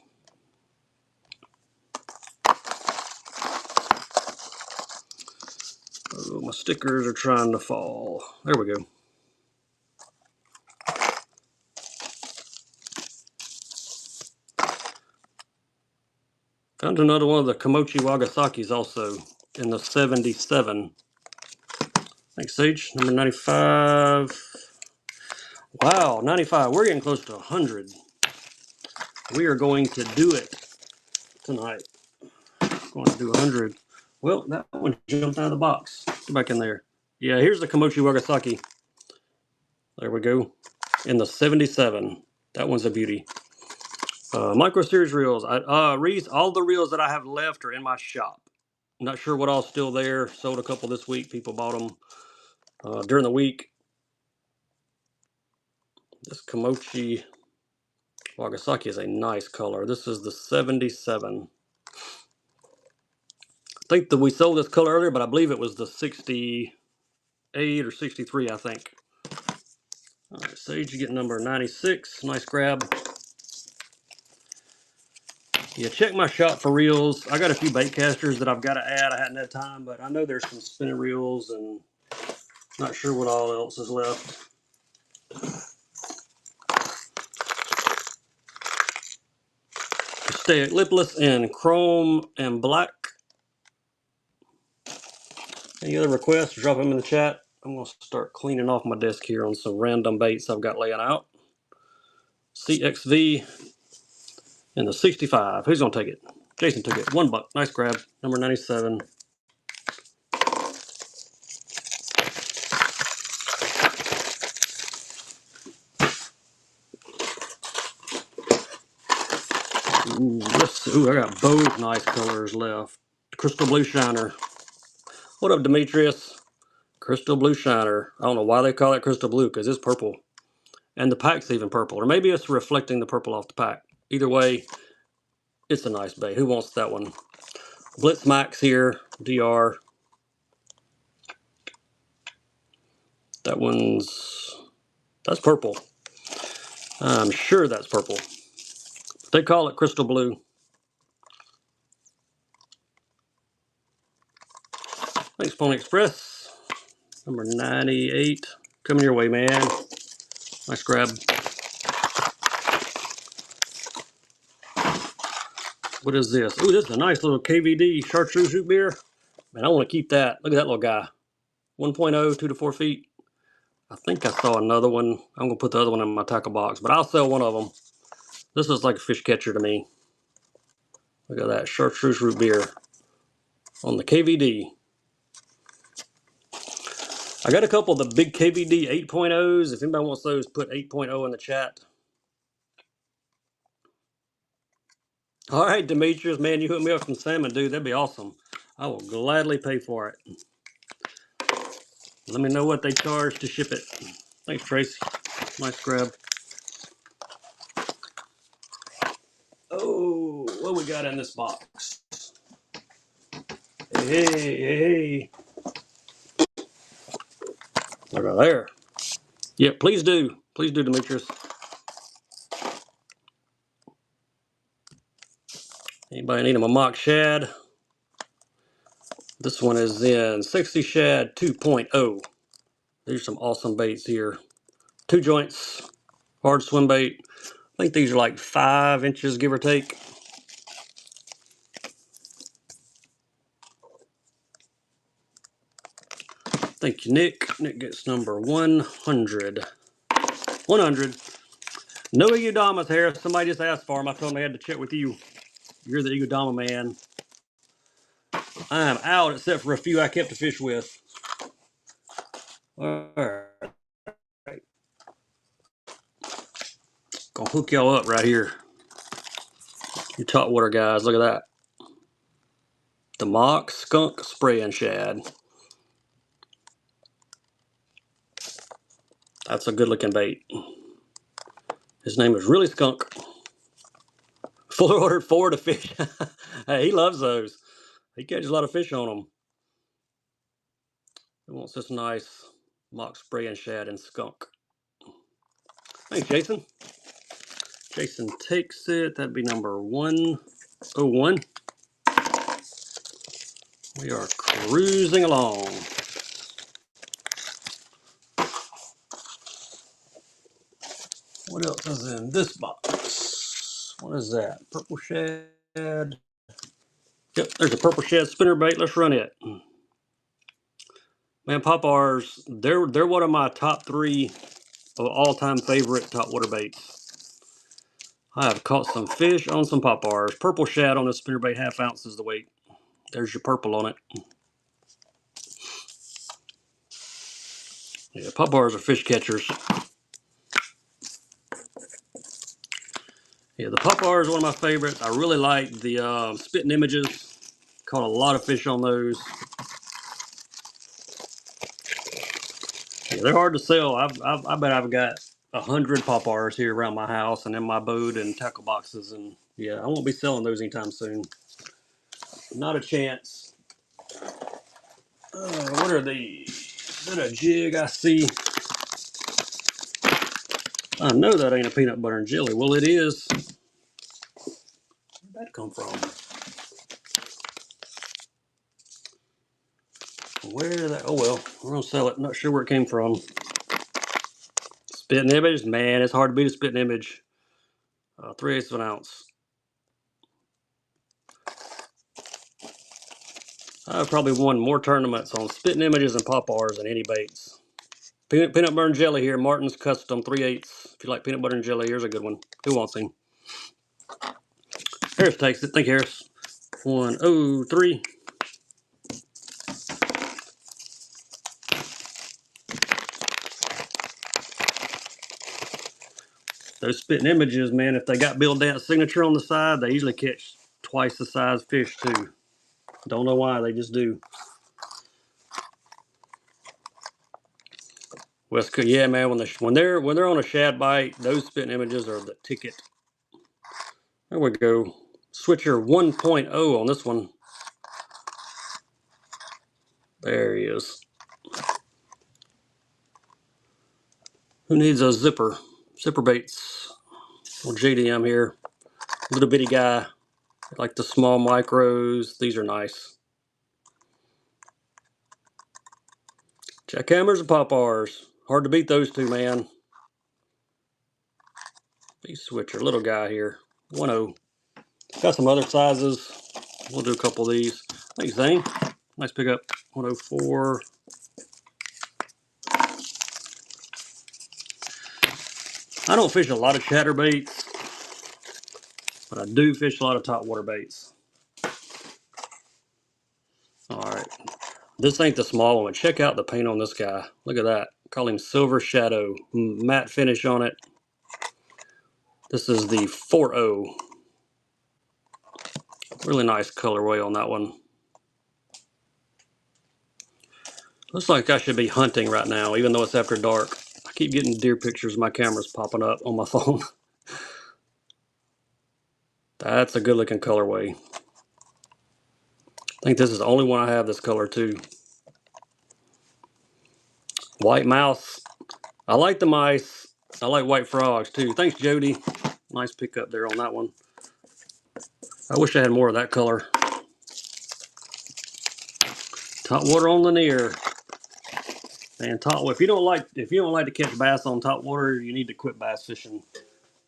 Oh, my stickers are trying to fall. There we go. Found another one of the Komochi Wagasakis also in the 77. Thanks, Sage. Number 95. Wow, 95. We're getting close to 100. We are going to do it tonight. Going to do 100. Well, that one jumped out of the box. Get back in there. Yeah, here's the Komochi Wagasaki. There we go. In the 77. That one's a beauty. Micro Series reels. Reese, all the reels that I have left are in my shop. I'm not sure what all's still there. Sold a couple this week. People bought them during the week. This Komochi Wagasaki is a nice color. This is the 77. I think that we sold this color earlier, but I believe it was the 68 or 63, I think. All right, Sage, you get number 96. Nice grab. Yeah, check my shop for reels. I got a few bait casters that I've got to add. I hadn't had time, but I know there's some spinning reels and not sure what all else is left. Stay lipless in chrome and black. Any other requests? Drop them in the chat. I'm going to start cleaning off my desk here on some random baits I've got laying out. CXV in the 65. Who's going to take it? Jason took it. $1. Nice grab. Number 97. Ooh, let's see. Ooh, I got both nice colors left. Crystal Blue Shiner. What up, Demetrius? Crystal Blue Shiner. I don't know why they call it Crystal Blue, because it's purple. And the pack's even purple. Or maybe it's reflecting the purple off the pack. Either way, it's a nice bait. Who wants that one? Blitz Max here. DR. That's purple. I'm sure that's purple. They call it Crystal Blue. Thanks, Pony Express. Number 98. Coming your way, man. Nice grab. What is this? Ooh, this is a nice little KVD chartreuse root beer. Man, I want to keep that. Look at that little guy. 1.0, 2 to 4 feet. I think I saw another one. I'm going to put the other one in my tackle box, but I'll sell one of them. This looks like a fish catcher to me. Look at that chartreuse root beer on the KVD. I got a couple of the big KVD 8.0s. If anybody wants those, put 8.0 in the chat. All right, Demetrius, man, you hook me up some salmon, dude. That'd be awesome. I will gladly pay for it. Let me know what they charge to ship it. Thanks, Tracy. Nice grab. Oh, what we got in this box? Hey. Look at there. Yeah, please do. Please do, Demetrius. Anybody need a mock shad? This one is in Sexy Shad 2.0. These are some awesome baits here. 2 joints, hard swim bait. I think these are like 5 inches, give or take. Thank you, Nick. Nick gets number 100. 100. No Igudamas here. Somebody just asked for them. I told them I had to check with you. You're the Igudama man. I am out except for a few I kept to fish with. All right. Gonna hook y'all up right here. You top water guys, look at that. The mock skunk spraying shad. That's a good looking bait. His name is really Skunk. Fuller ordered 4 to fish. Hey, he loves those. He catches a lot of fish on them. He wants this nice mock spraying shad and skunk. Thanks, Jason. Jason takes it. That'd be number 101. We are cruising along. What else is in this box? What is that? Purple shad. Yep, there's a purple shad spinner bait. Let's run it. Man, Popeyes, they're one of my top 3 of all-time favorite top water baits. I have caught some fish on some Popeyes. Purple shad on a spinnerbait, ½ ounce is the weight. There's your purple on it. Yeah, Popeyes are fish catchers. Yeah, the Popeyes is one of my favorites. I really like the spitting images. Caught a lot of fish on those. Yeah, they're hard to sell. I bet I've got 100 Popeyes here around my house and in my boat and tackle boxes. And yeah, I won't be selling those anytime soon. Not a chance. What are these? Is that a jig I see? I know that ain't a peanut butter and jelly. Well, it is. Where'd that come from? Where did that? Oh well, we're gonna sell it. Not sure where it came from. Spitting image, man, it's hard to beat a spitting image. 3/8 of an ounce. I've probably won more tournaments on spitting images and Popeyes than any baits. Peanut butter and jelly here, Martin's Custom 3/8. If you like peanut butter and jelly, here's a good one. Who wants him? Harris takes it. Thank you, Harris. 103. Those spitting images, man, if they got Bill Dance signature on the side, they usually catch twice the size fish too. Don't know why, they just do. West Coast, yeah, man. When they're on a shad bite, those spitting images are the ticket. There we go. Switcher 1.0 on this one. There he is. Who needs a zipper? Zipper baits. Little JDM here. Little bitty guy. I like the small micros. These are nice. Jackhammers and Popeyes. Hard to beat those two, man. Big switcher. Little guy here. 1.0. Got some other sizes. We'll do a couple of these. Thanks, Zane. Nice pickup. 104. I don't fish a lot of chatterbaits, but I do fish a lot of top water baits. All right. This ain't the small one. Check out the paint on this guy. Look at that. Call him Silver Shadow. Matte finish on it. This is the 4.0. Really nice colorway on that one. Looks like I should be hunting right now, even though it's after dark. I keep getting deer pictures. My camera's popping up on my phone. That's a good looking colorway. I think this is the only one I have this color too. White mouse. I like the mice. I like white frogs too. Thanks, Jody. Nice pickup there on that one. I wish I had more of that color. Top water on Lanier. Man, if you don't like to catch bass on top water, you need to quit bass fishing.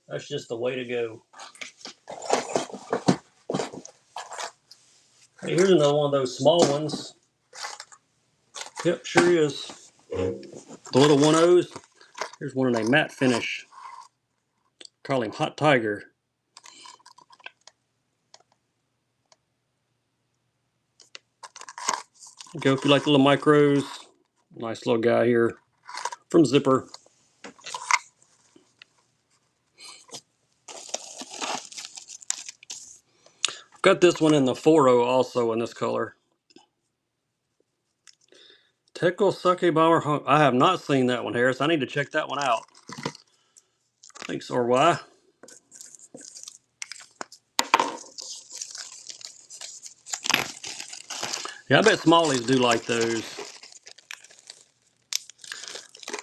That's just the way to go. Hey, here's another one of those small ones. Yep, sure is. The little 1.0s. Here's one in a matte finish. Call him Hot Tiger. Go if you like the little micros. Nice little guy here from Zipper. I've got this one in the 4.0 also in this color. Teckle Sake Bomber. I have not seen that one, Harris. I need to check that one out. Thanks, RY. Yeah, I bet smallies do like those.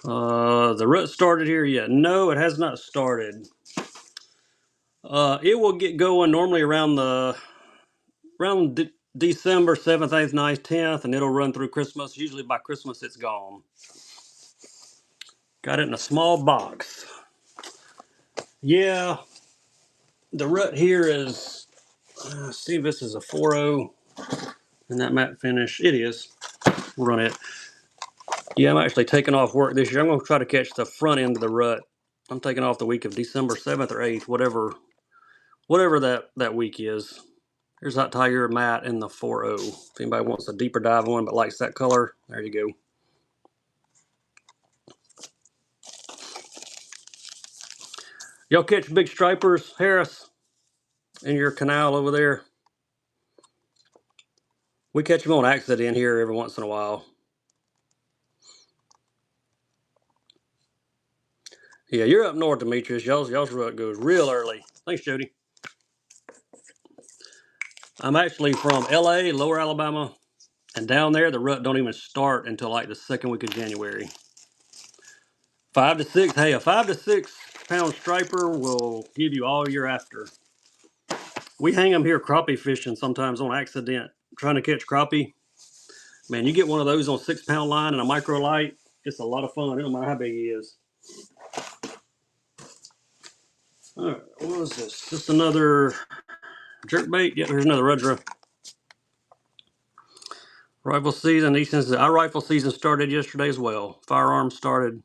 The rut started here yet? No, it has not started. It will get going normally around December 7th, 8th, 9th, 10th, and it'll run through Christmas. Usually by Christmas it's gone. Got it in a small box. Yeah, the rut here is, see if this is a 4.0 and that matte finish. It is. We'll run it. Yeah, I'm actually taking off work this year. I'm going to try to catch the front end of the rut. I'm taking off the week of December 7th or 8th, whatever that week is. Here's that Tiger Matte in the 4.0. If anybody wants a deeper dive one but likes that color, there you go. Y'all catch big stripers, Harris, in your canal over there? We catch them on accident here every once in a while. Yeah, you're up north, Demetrius. Y'all's rut goes real early. Thanks, Jody. I'm actually from LA, Lower Alabama, and down there the rut don't even start until like the second week of January. 5 to 6. Hey, a 5 to 6 pound striper will give you all year after. We hang them here crappie fishing sometimes on accident, trying to catch crappie. Man, you get one of those on 6 pound line and a micro light, it's a lot of fun. It don't matter how big he is. All right, what was this? Just another jerkbait? Yep, here's another Rudra. Rifle season. Our rifle season started yesterday as well. Firearms started.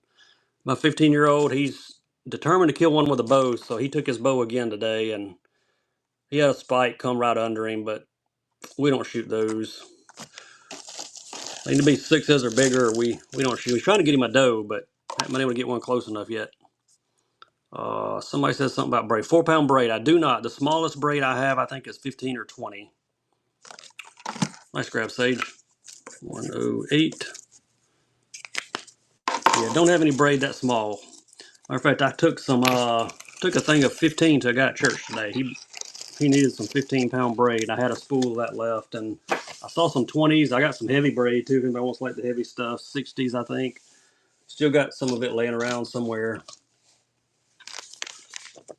My 15-year-old, he's determined to kill one with a bow, so he took his bow again today, and he had a spike come right under him, but we don't shoot those. They need to be 6s or bigger, or we don't shoot. He's trying to get him a doe, but I haven't been able to get one close enough yet. Somebody says something about braid. 4-pound braid. I do not. The smallest braid I have, I think, is 15 or 20. Nice grab, Sage. 108. Yeah, don't have any braid that small. Matter of fact, I took a thing of 15 to a guy at church today. He needed some 15-pound braid. I had a spool of that left, and I saw some 20s. I got some heavy braid too. If anybody wants like the heavy stuff, 60s, I think. Still got some of it laying around somewhere.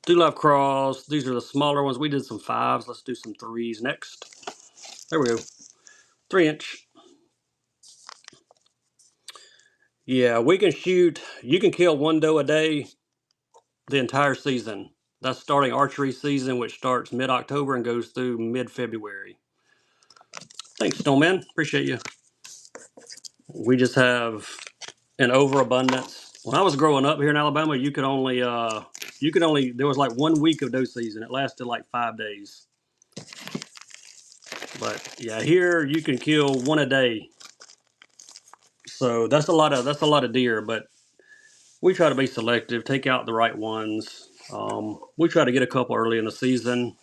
Do love cross. These are the smaller ones. We did some 5s. Let's do some 3s next. There we go. 3-inch. Yeah, we can shoot. You can kill one doe a day the entire season. That's starting archery season, which starts mid-October and goes through mid-February. Thanks, Snowman. Appreciate you. We just have an overabundance. When I was growing up here in Alabama, there was like 1 week of doe season. It lasted like 5 days. But yeah, here you can kill one a day. So that's a lot of deer, but we try to be selective, take out the right ones. We try to get a couple early in the season,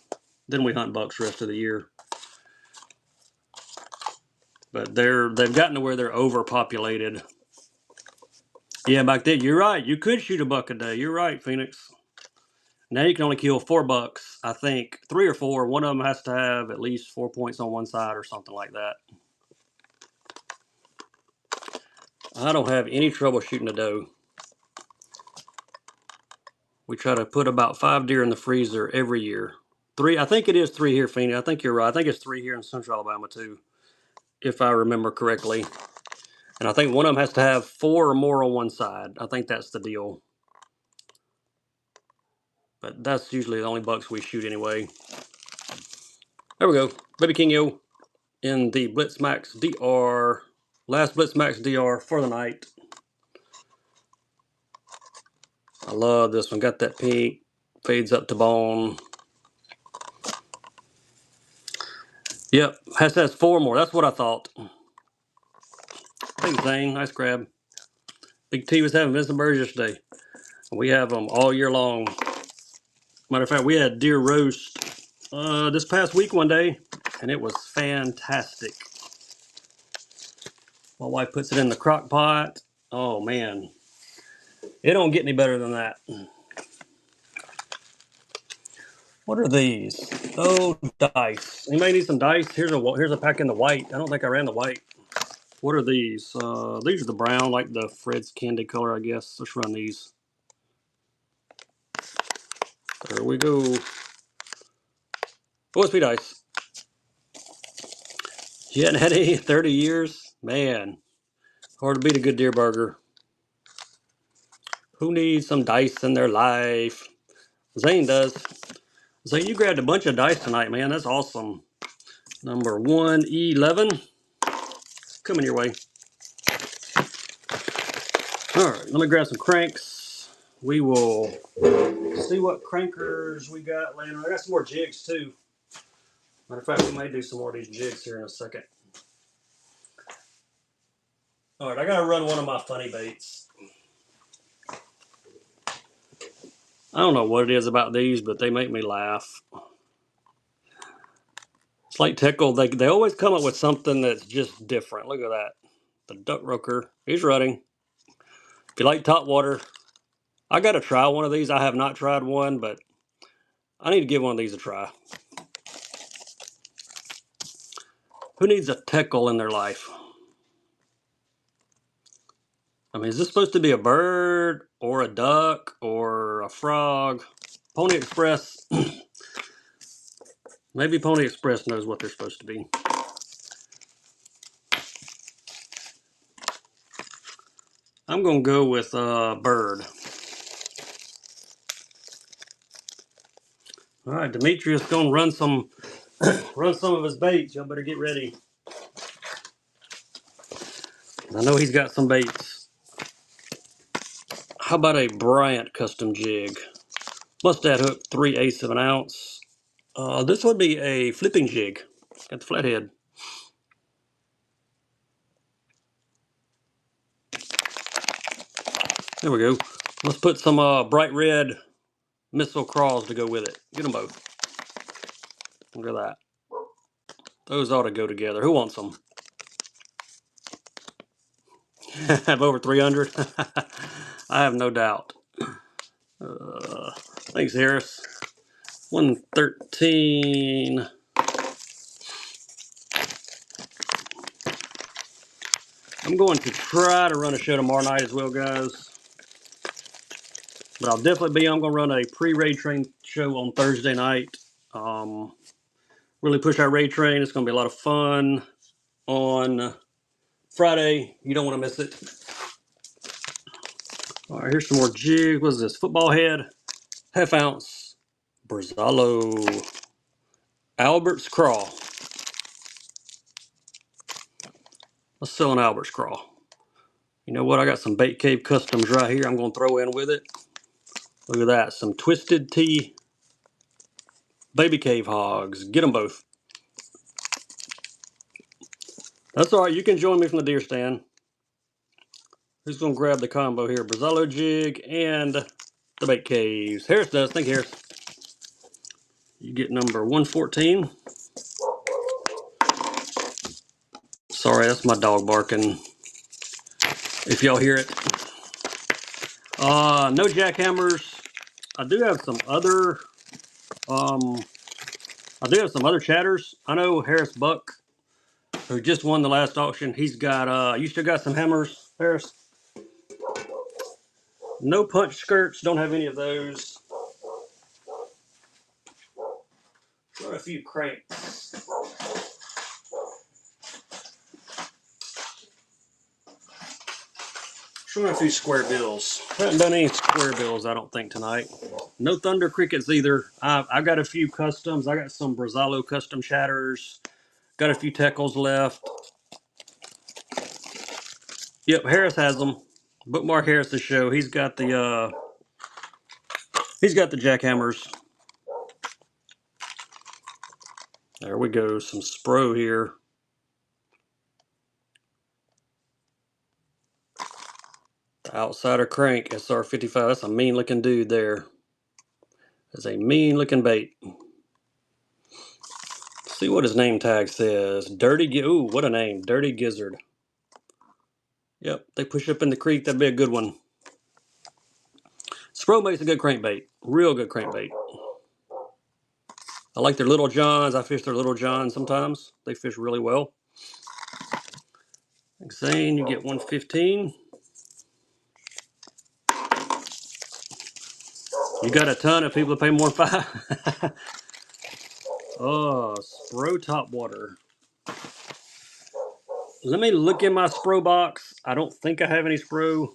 then we hunt bucks the rest of the year. But they've gotten to where they're overpopulated. Yeah, back then, you're right. You could shoot a buck a day. You're right, Phoenix. Now you can only kill 4 bucks. I think 3 or 4. One of them has to have at least 4 points on one side or something like that. I don't have any trouble shooting a doe. We try to put about 5 deer in the freezer every year. 3, I think it is 3 here, Phoenix. I think you're right. I think it's 3 here in Central Alabama too, if I remember correctly. And I think one of them has to have 4 or more on one side. I think that's the deal. But that's usually the only bucks we shoot anyway. There we go. Baby King Yo in the Blitzmax DR. Last Blitzmax DR for the night. I love this one. Got that pink. Fades up to bone. Yep. Has 4 more. That's what I thought. Thanks, Zane. Nice grab. Big T was having Vincent Birds yesterday. We have them all year long. Matter of fact, we had deer roast this past week one day, and it was fantastic. My wife puts it in the crock pot. Oh, man. It don't get any better than that. What are these? Oh, dice. Anybody need some dice? Here's a pack in the white. I don't think I ran the white. What are these? These are the brown, like the Fred's candy color, I guess. Let's run these. There we go. OSP dice. You hadn't had any in 30 years? Man, hard to beat a good deer burger. Who needs some dice in their life? Zane does. Zane, you grabbed a bunch of dice tonight, man. That's awesome. Number 111. Coming your way. Alright, let me grab some cranks. We will see what crankers we got laying around. I got some more jigs too. Matter of fact, we may do some more of these jigs here in a second. Alright, I gotta run one of my funny baits. I don't know what it is about these, but they make me laugh. It's like Tickle, they always come up with something that's just different. Look at that. The duck roker, he's running. If you like top water, I gotta try one of these. I have not tried one, but I need to give one of these a try. Who needs a Tickle in their life? I mean, is this supposed to be a bird or a duck or a frog? Pony Express. Maybe Pony Express knows what they're supposed to be. I'm gonna go with bird. All right, Demetrius gonna run some of his baits. Y'all better get ready. I know he's got some baits. How about a Bryant custom jig? Mustad hook, 3/8 of an ounce. This would be a flipping jig. Got the flathead. There we go. Let's put some bright red missile crawls to go with it. Get them both. Look at that. Those ought to go together. Who wants them? Have over 300? I have no doubt. Thanks, Harris. 113. I'm going to try to run a show tomorrow night as well, guys. But I'll definitely I'm going to run a pre-raid train show on Thursday night. Really push our raid train. It's going to be a lot of fun on Friday. You don't want to miss it. All right, here's some more jigs. What is this? Football head, half ounce, Brazalo, Albert's Crawl. Let's sell an Albert's Crawl. You know what? I got some Bait Cave Customs right here I'm going to throw in with it. Look at that. Some Twisted Tea Baby Cave Hogs. Get them both. That's all right. You can join me from the deer stand. Who's going to grab the combo here? Brazalo jig and the Bait Caves. Harris does. Thank you, Harris. You get number 114. Sorry, that's my dog barking. If y'all hear it. No jackhammers. I do have some other chatters. I know Harris Buck, who just won the last auction. He's got you still got some hammers, Harris? No punch skirts, don't have any of those. Got a few cranks. Showing a few square bills. Haven't done any square bills, I don't think, tonight. No Thunder Crickets either. I've got a few customs. I got some Brazalo custom shatters. Got a few Teckles left. Yep, Harris has them. Bookmark Harris's show. He's got the jackhammers. There we go. Some Spro here. The Outsider Crank SR55. That's a mean looking dude there. That's a mean looking bait. Let's see what his name tag says. Ooh, what a name. Dirty Gizzard. Yep, they push up in the creek. That'd be a good one. Spro makes a good crankbait. Real good crankbait. I like their Little Johns. I fish their Little Johns sometimes. They fish really well. Zane, you get 115. You got a ton of people that pay more than 5. Oh, Spro top water. Let me look in my Spro box. I don't think I have any Spro.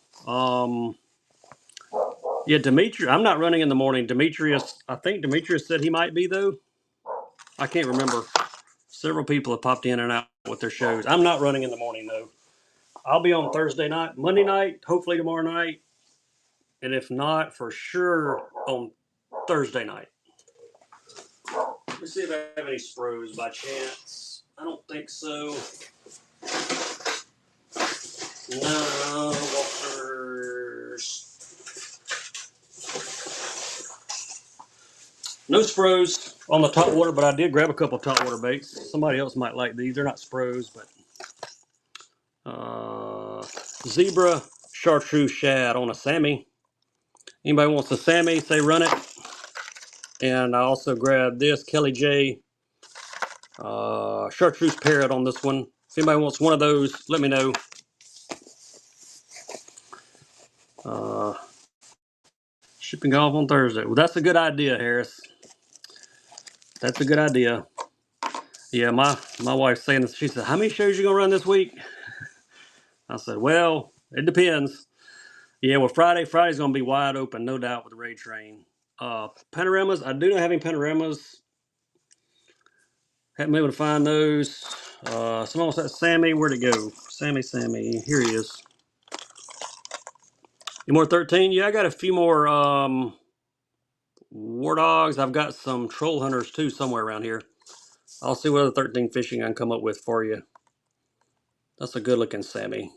Yeah, Demetrius. I'm not running in the morning. Demetrius. I think Demetrius said he might be though. I can't remember. Several people have popped in and out with their shows. I'm not running in the morning though. I'll be on Thursday night, Monday night, hopefully tomorrow night, and if not, for sure on Thursday night. Let me see if I have any spros by chance. I don't think so. No, Walters. No spros on the top water, but I did grab a couple of top water baits. Somebody else might like these. They're not spros, but zebra chartreuse shad on a Sammy. Anybody wants a Sammy, say run it. And I also grabbed this Kelly J chartreuse parrot on this one. If anybody wants one of those, let me know. Shipping off on Thursday. Well, that's a good idea, Harris. That's a good idea. Yeah, my wife's saying this. She said, "How many shows you gonna run this week?" I said, "Well, it depends." Yeah, well, Friday's gonna be wide open, no doubt, with the raid train. Panoramas. I do not have any panoramas. Haven't been able to find those. Someone said Sammy. Where'd it go? Sammy. Here he is. Any more 13? Yeah, I got a few more war dogs. I've got some troll hunters too somewhere around here. I'll see what other 13 fishing I can come up with for you. That's a good looking Sammy.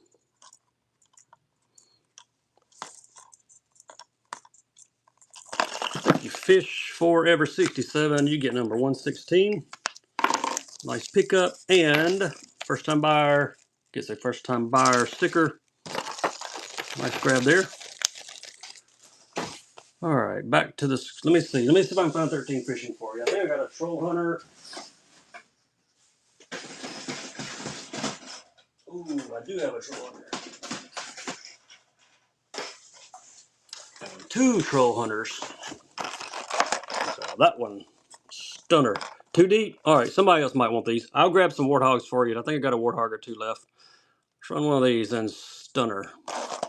You fish forever 67, you get number 116. Nice pickup, and first time buyer gets a first time buyer sticker. Nice grab there. All right, back to this. Let me see if I can find 13 fishing for you. I think I got a troll hunter. Ooh, I do have a troll hunter. Two troll hunters. So that one, stunner. Too deep? All right, somebody else might want these. I'll grab some warthogs for you. I think I got a warthog or two left. Let's run one of these and stunner.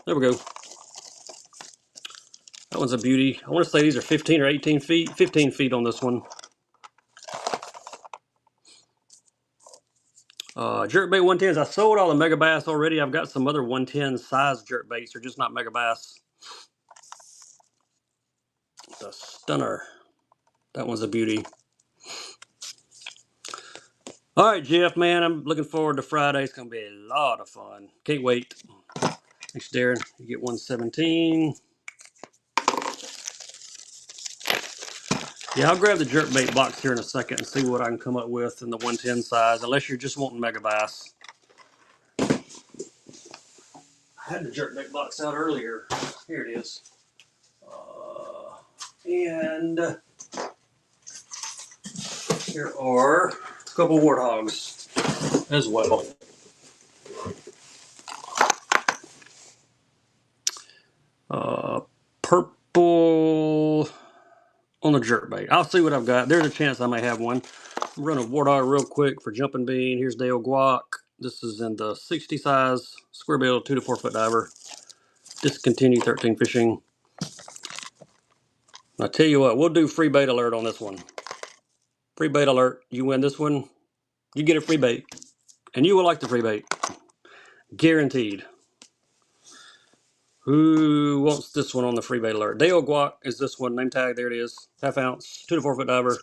There we go. That one's a beauty. I want to say these are 15 or 18 feet. 15 feet on this one. Jerkbait 110s. I sold all the mega bass already. I've got some other 110 size jerkbaits. They're just not mega bass. The stunner. That one's a beauty. All right, Jeff, man, I'm looking forward to Friday. It's going to be a lot of fun. Can't wait. Thanks, Darren. You get 117. Yeah, I'll grab the jerkbait box here in a second and see what I can come up with in the 110 size, unless you're just wanting mega bass. I had the jerkbait box out earlier. Here it is. And here are a couple warthogs as well. Purple on the jerkbait. I'll see what I've got. There's a chance I may have one. I'm running a warthog real quick for jumping bean. Here's Dale Guac. This is in the 60 size square bill 2 to 4 foot diver. Discontinue 13 fishing. I tell you what, we'll do free bait alert on this one. Free bait alert. You win this one, you get a free bait. And you will like the free bait. Guaranteed. Who wants this one on the free bait alert? Dale Guac is this one. Name tag, there it is. Half ounce, 2 to 4 foot diver.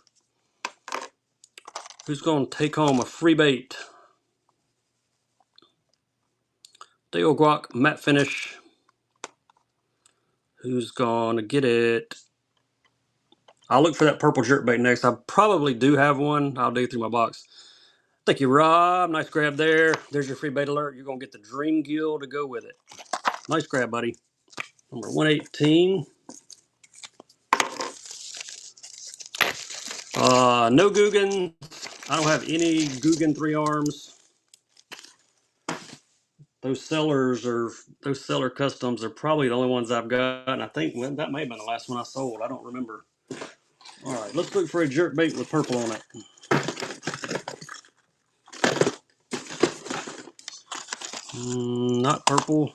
Who's going to take home a free bait? Dale Guac, matte finish. Who's going to get it? I'll look for that purple jerkbait next. I probably do have one. I'll dig through my box. Thank you, Rob. Nice grab there. There's your free bait alert. You're going to get the Dream Gill to go with it. Nice grab, buddy. Number 118. No Guggen. I don't have any Guggen 3 arms. Those seller customs are probably the only ones I've got. And I think that may have been the last one I sold. I don't remember. All right, let's look for a jerkbait with purple on it. Not purple.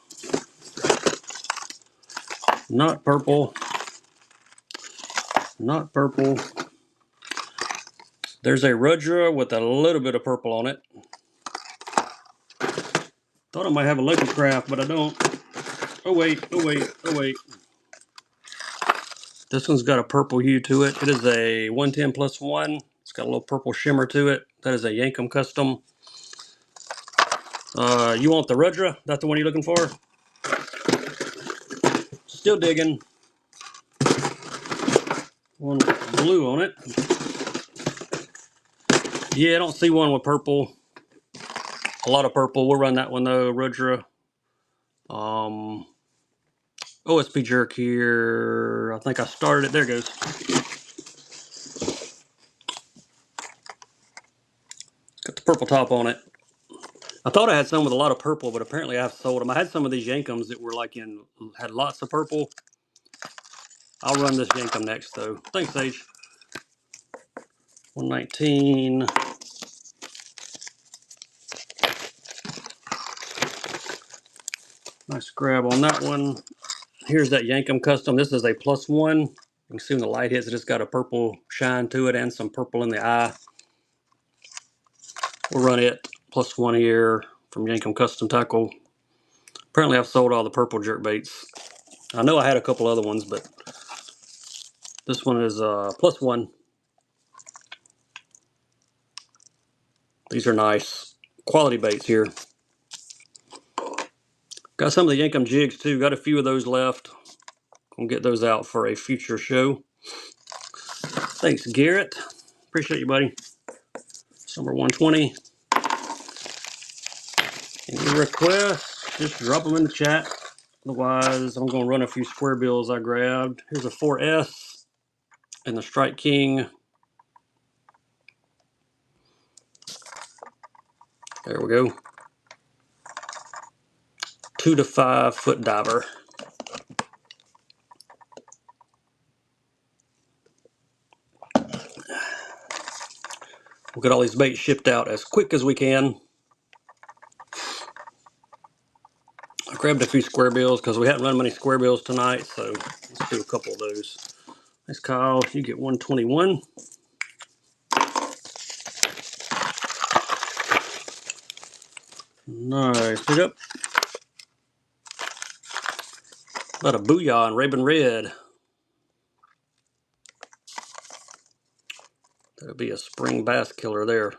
Not purple. Not purple. There's a Rudra with a little bit of purple on it. Thought I might have a Lucky Craft, but I don't. Oh wait, oh wait, oh wait. This one's got a purple hue to it. It is a 110+1. It's got a little purple shimmer to it. That is a Yankum Custom. You want the Rudra? That's the one you're looking for? Still digging. One blue on it. Yeah, I don't see one with purple. A lot of purple. We'll run that one though, Rudra. OSP jerk here. I think I started it. There it goes. Got the purple top on it. I thought I had some with a lot of purple, but apparently I've sold them. I had some of these Yankums that were like had lots of purple. I'll run this Yankum next though. Thanks, Sage. 119. Nice grab on that one. Here's that Yankum Custom. This is a +1. You can see when the light hits it, it's got a purple shine to it and some purple in the eye. We'll run it +1 here from Yankum Custom Tackle. Apparently I've sold all the purple jerk baits. I know I had a couple other ones, but this one is +1. These are nice quality baits here. Got some of the Yankum jigs too. Got a few of those left. Gonna get those out for a future show. Thanks, Garrett. Appreciate you, buddy. Number 120. Any requests, just drop them in the chat. Otherwise, I'm going to run a few square bills I grabbed. Here's a 4S and the Strike King. There we go. 2 to 5 foot diver. We'll get all these baits shipped out as quick as we can. I grabbed a few square bills because we hadn't run many square bills tonight, so let's do a couple of those. Thanks, Kyle. You get 121. Nice. Pick up. Got a Booyah and Raven Red. That'll be a spring bass killer there.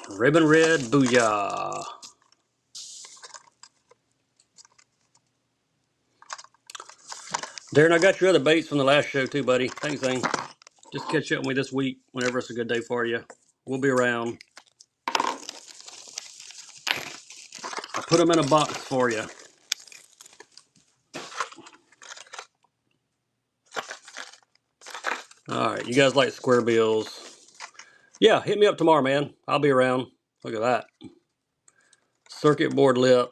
Raven Red Booyah. Darren, I got your other baits from the last show too, buddy. Thanks, Zane. Just catch up with me this week whenever it's a good day for you. We'll be around. I put them in a box for you. All right, you guys like square bills? Yeah, hit me up tomorrow, man. I'll be around. Look at that. Circuit board lip,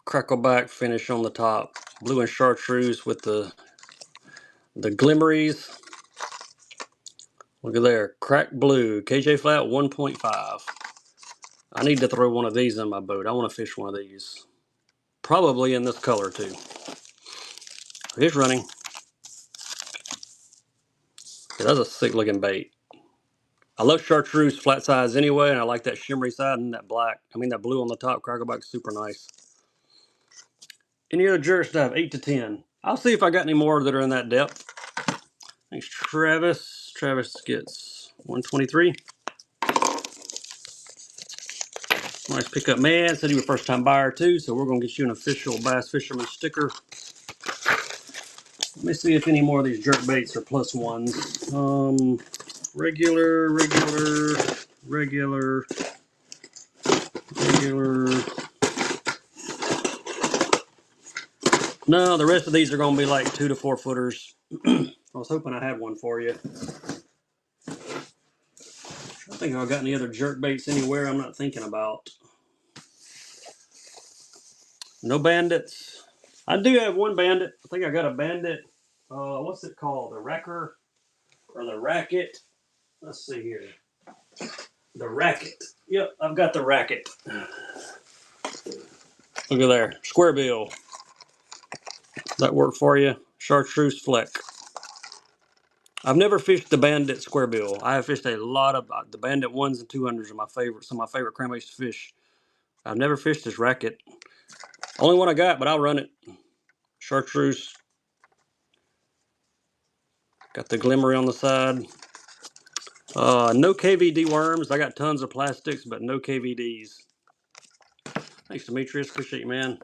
crackleback finish on the top. Blue and chartreuse with the glimmeries. Look at there, cracked blue, KJ flat 1.5. I need to throw one of these in my boat. I want to fish one of these. Probably in this color too. He's running. Yeah, that's a sick looking bait. I love chartreuse flat size anyway, and I like that shimmery side and that black. I mean that blue on the top. Crackleback super nice. Any other jerks to have 8 to 10? I'll see if I got any more that are in that depth. Thanks, Travis. Travis gets 123. Nice pickup, man. Said he was a first time buyer too, so we're gonna get you an official Bass Fisherman sticker. Let me see if any more of these jerk baits are +1s. Regular. No, the rest of these are going to be like 2 to 4 footers. I was hoping I had one for you. I don't think I've got any other jerk baits anywhere I'm not thinking about. No bandits. I do have one bandit. I think I got a bandit. What's it called? The wrecker or the racket? Let's see here. The racket. Yep, I've got the racket. Look at there. Square bill. That work for you? Chartreuse fleck. I've never fished the Bandit square bill. I have fished a lot of the Bandit 1s and 200s are my favorite. Some of my favorite crankbaits to fish. I've never fished this racket. Only one I got, but I'll run it. Chartreuse. Got the glimmer on the side. No KVD worms. I got tons of plastics, but no KVDs. Thanks, Demetrius. Appreciate you, man.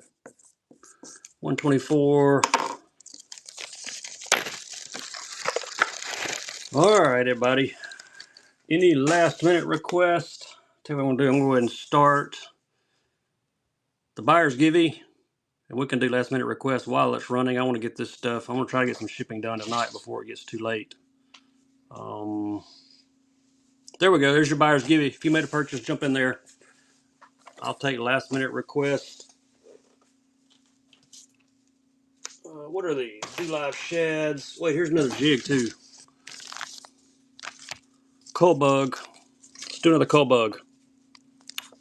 124. All right, everybody. Any last minute requests? Tell you what I'm going to do. I'm going to go ahead and start the buyer's givey. And we can do last minute requests while it's running. I want to get this stuff. I'm going to try to get some shipping done tonight before it gets too late. There we go. There's your buyer's givey. If you made a purchase, jump in there. I'll take last minute requests. What are these? Live shads. Wait, here's another jig too. Coal bug. Let's do another coal bug.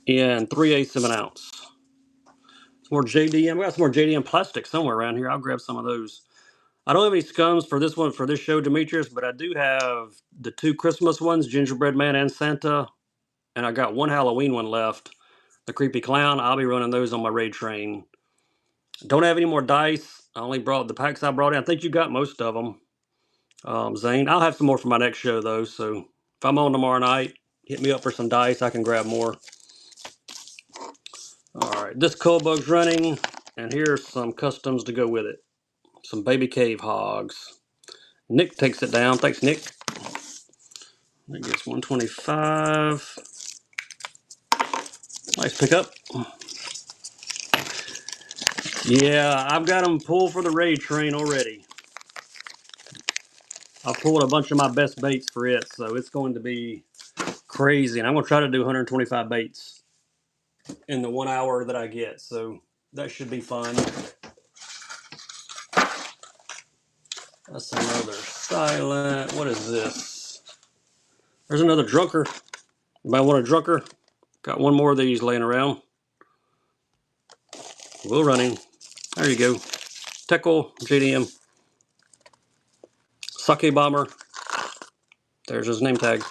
And 3/8 of an ounce. Some more JDM. We got some more JDM plastic somewhere around here. I'll grab some of those. I don't have any scums for this one, for this show, Demetrius, but I do have the 2 Christmas ones, Gingerbread Man and Santa. And I got 1 Halloween one left, the Creepy Clown. I'll be running those on my raid train. Don't have any more dice. I only brought the packs I brought in. I think you got most of them, Zane. I'll have some more for my next show, though. So if I'm on tomorrow night, hit me up for some dice. I can grab more. All right, this coal bug's running, and here's some customs to go with it. Some baby cave hogs. Nick takes it down. Thanks, Nick. That gets 125. Nice pickup. Yeah, I've got them pulled for the raid train already. I pulled a bunch of my best baits for it, so it's going to be crazy. And I'm going to try to do 125 baits in the 1 hour that I get, so that should be fun. That's another silent. What is this? There's another drunker. Anybody want a drunker? Got one more of these laying around. Will running. There you go. Teckle, JDM. Sake Bomber. There's his name tag.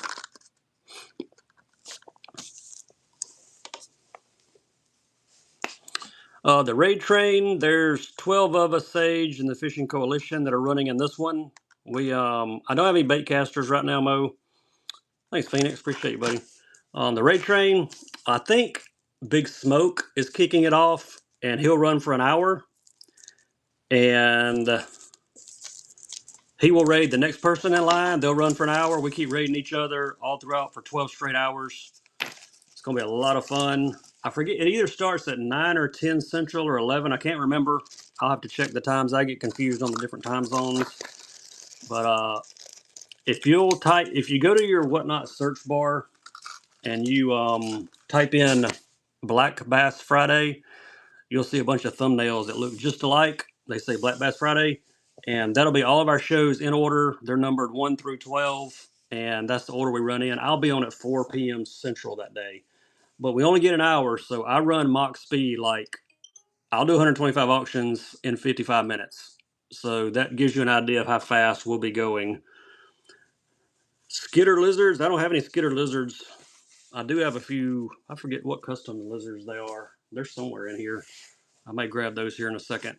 The raid train, there's 12 of us, Sage, in the Fishing Coalition that are running in this one. I don't have any bait casters right now, Mo. Thanks, Phoenix. Appreciate you, buddy. On the raid train, I think Big Smoke is kicking it off, and he'll run for an hour. And he will raid the next person in line. They'll run for an hour. We keep raiding each other all throughout for 12 straight hours. It's going to be a lot of fun. I forget, it either starts at 9 or 10 Central or 11. I can't remember. I'll have to check the times. I get confused on the different time zones. But if you go to your Whatnot search bar and you type in Black Bass Friday, you'll see a bunch of thumbnails that look just alike. They say Black Bass Friday, and that'll be all of our shows in order. They're numbered 1 through 12, and that's the order we run in. I'll be on at 4 p.m. Central that day. But we only get an hour, so I run mock speed. Like, I'll do 125 auctions in 55 minutes. So that gives you an idea of how fast we'll be going. Skitter lizards. I don't have any skitter lizards. I do have a few. I forget what custom lizards they are. They're somewhere in here. I might grab those here in a second.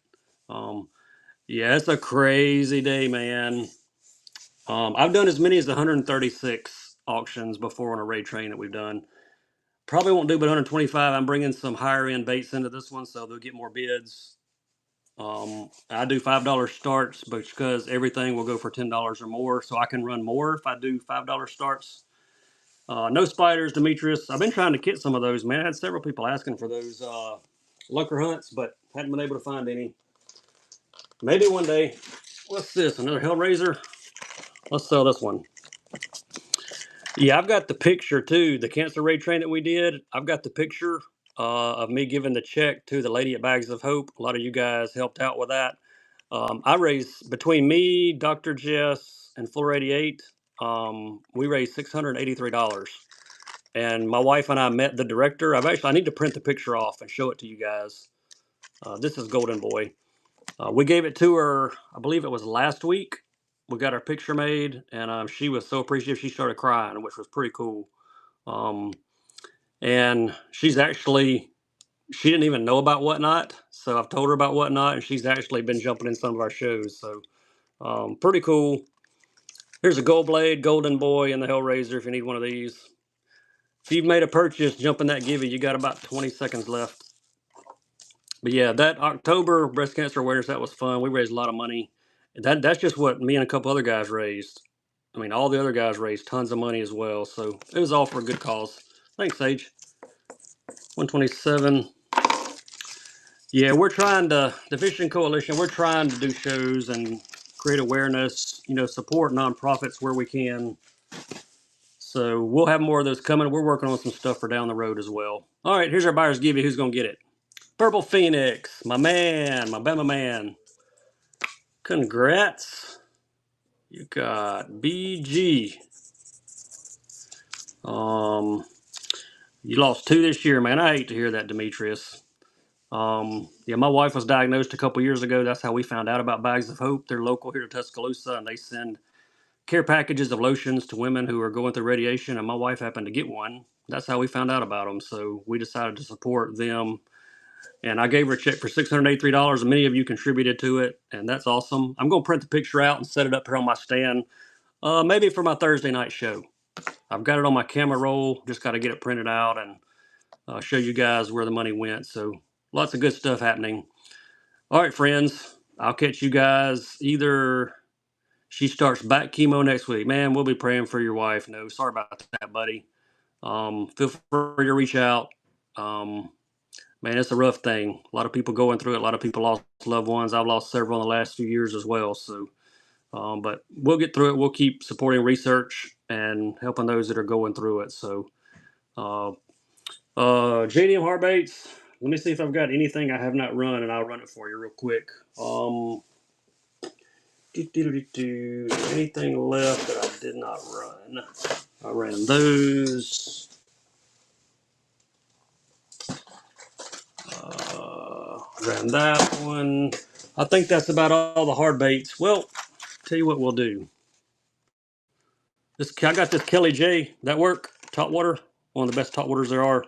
Yeah, it's a crazy day, man. I've done as many as 136 auctions before on a raid train that we've done. Probably won't do but 125. I'm bringing some higher end baits into this one, so they'll get more bids. I do $5 starts because everything will go for $10 or more, so I can run more if I do $5 starts. No spiders, Demetrius. I've been trying to get some of those, man. I had several people asking for those lunker hunts, but hadn't been able to find any. Maybe one day. What's this? Another Hellraiser? Let's sell this one. Yeah, I've got the picture too. The cancer raid train that we did. I've got the picture of me giving the check to the lady at Bags of Hope. A lot of you guys helped out with that. I raised, between me, Dr. Jess, and Floor 88, we raised $683. And my wife and I met the director. I need to print the picture off and show it to you guys. This is Golden Boy. We gave it to her, I believe it was last week. We got our picture made, and she was so appreciative. She started crying, which was pretty cool. Um, and she didn't even know about Whatnot, so I've told her about Whatnot, and she's actually been jumping in some of our shows. So pretty cool. Here's a Gold Blade, Golden Boy, and the Hellraiser if you need one of these. If you've made a purchase, jump in that Givey. You got about 20 seconds left. But yeah, that October breast cancer awareness, that was fun. We raised a lot of money. That's just what me and a couple other guys raised. I mean, all the other guys raised tons of money as well. So it was all for a good cause. Thanks, Sage. 127. Yeah, the Fishin Coalition, we're trying to do shows and create awareness, support nonprofits where we can. So we'll have more of those coming. We're working on some stuff for down the road as well. All right, here's our buyer's give you. Who's going to get it? Purple Phoenix, my man, my Bama man. Congrats. You got BG. You lost 2 this year, man. I hate to hear that, Demetrius. Yeah, my wife was diagnosed a couple years ago. That's how we found out about Bags of Hope. They're local here to Tuscaloosa, and they send care packages of lotions to women who are going through radiation, and my wife happened to get one. That's how we found out about them. So we decided to support them, and I gave her a check for $683, and many of you contributed to it, and that's awesome. I'm going to print the picture out and set it up here on my stand, maybe for my Thursday night show. I've got it on my camera roll, just got to get it printed out and show you guys where the money went. So lots of good stuff happening. All right, friends, I'll catch you guys either she starts back chemo next week. Man, we'll be praying for your wife. No, sorry about that, buddy. Feel free to reach out. Man, it's a rough thing. A lot of people going through it. A lot of people lost loved ones. I've lost several in the last few years as well. So, but we'll get through it. We'll keep supporting research and helping those that are going through it. So, JDM hard baits. Let me see if I've got anything I have not run, and I'll run it for you real quick. Anything left that I did not run? I ran those. Ran that one. I think that's about all the hard baits. Well, tell you what we'll do. I got this Kelly J. That work? Top water. One of the best top waters there are.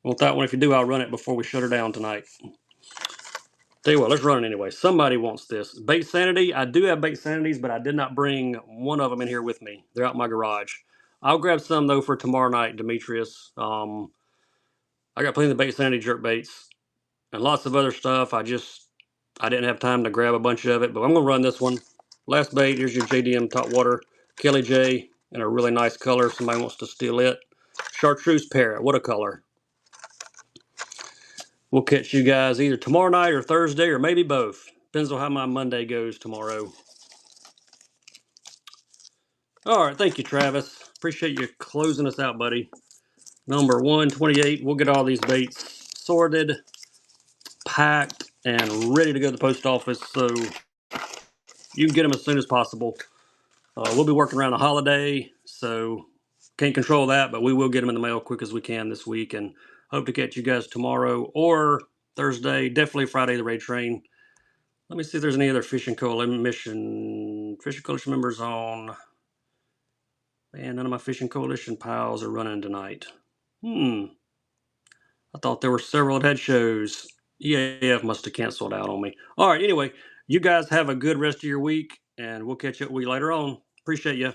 Want that one? If you do, I'll run it before we shut her down tonight. Tell you what, let's run it anyway. Somebody wants this. Bait Sanity. I do have Bait Sanities, but I did not bring one of them in here with me. They're out in my garage. I'll grab some, though, for tomorrow night, Demetrius. I got plenty of Bait Sanity jerk baits and lots of other stuff. I didn't have time to grab a bunch of it, but I'm going to run this one. Last bait, here's your JDM Top Water. Kelly J in a really nice color. Somebody wants to steal it. Chartreuse Parrot. What a color. We'll catch you guys either tomorrow night or Thursday or maybe both. Depends on how my Monday goes tomorrow. All right. Thank you, Travis. Appreciate you closing us out, buddy. Number 128. We'll get all these baits sorted, packed, and ready to go to the post office so you can get them as soon as possible. We'll be working around the holiday, so can't control that, but we will get them in the mail quick as we can this week, and hope to catch you guys tomorrow or Thursday, definitely Friday, the raid train. Let me see if there's any other Fishing Coalition members on. Man, none of my Fishing Coalition pals are running tonight. I thought there were several that had shows. EAF must have canceled out on me. All right, anyway, you guys have a good rest of your week, and we'll catch up with you later on. Appreciate you.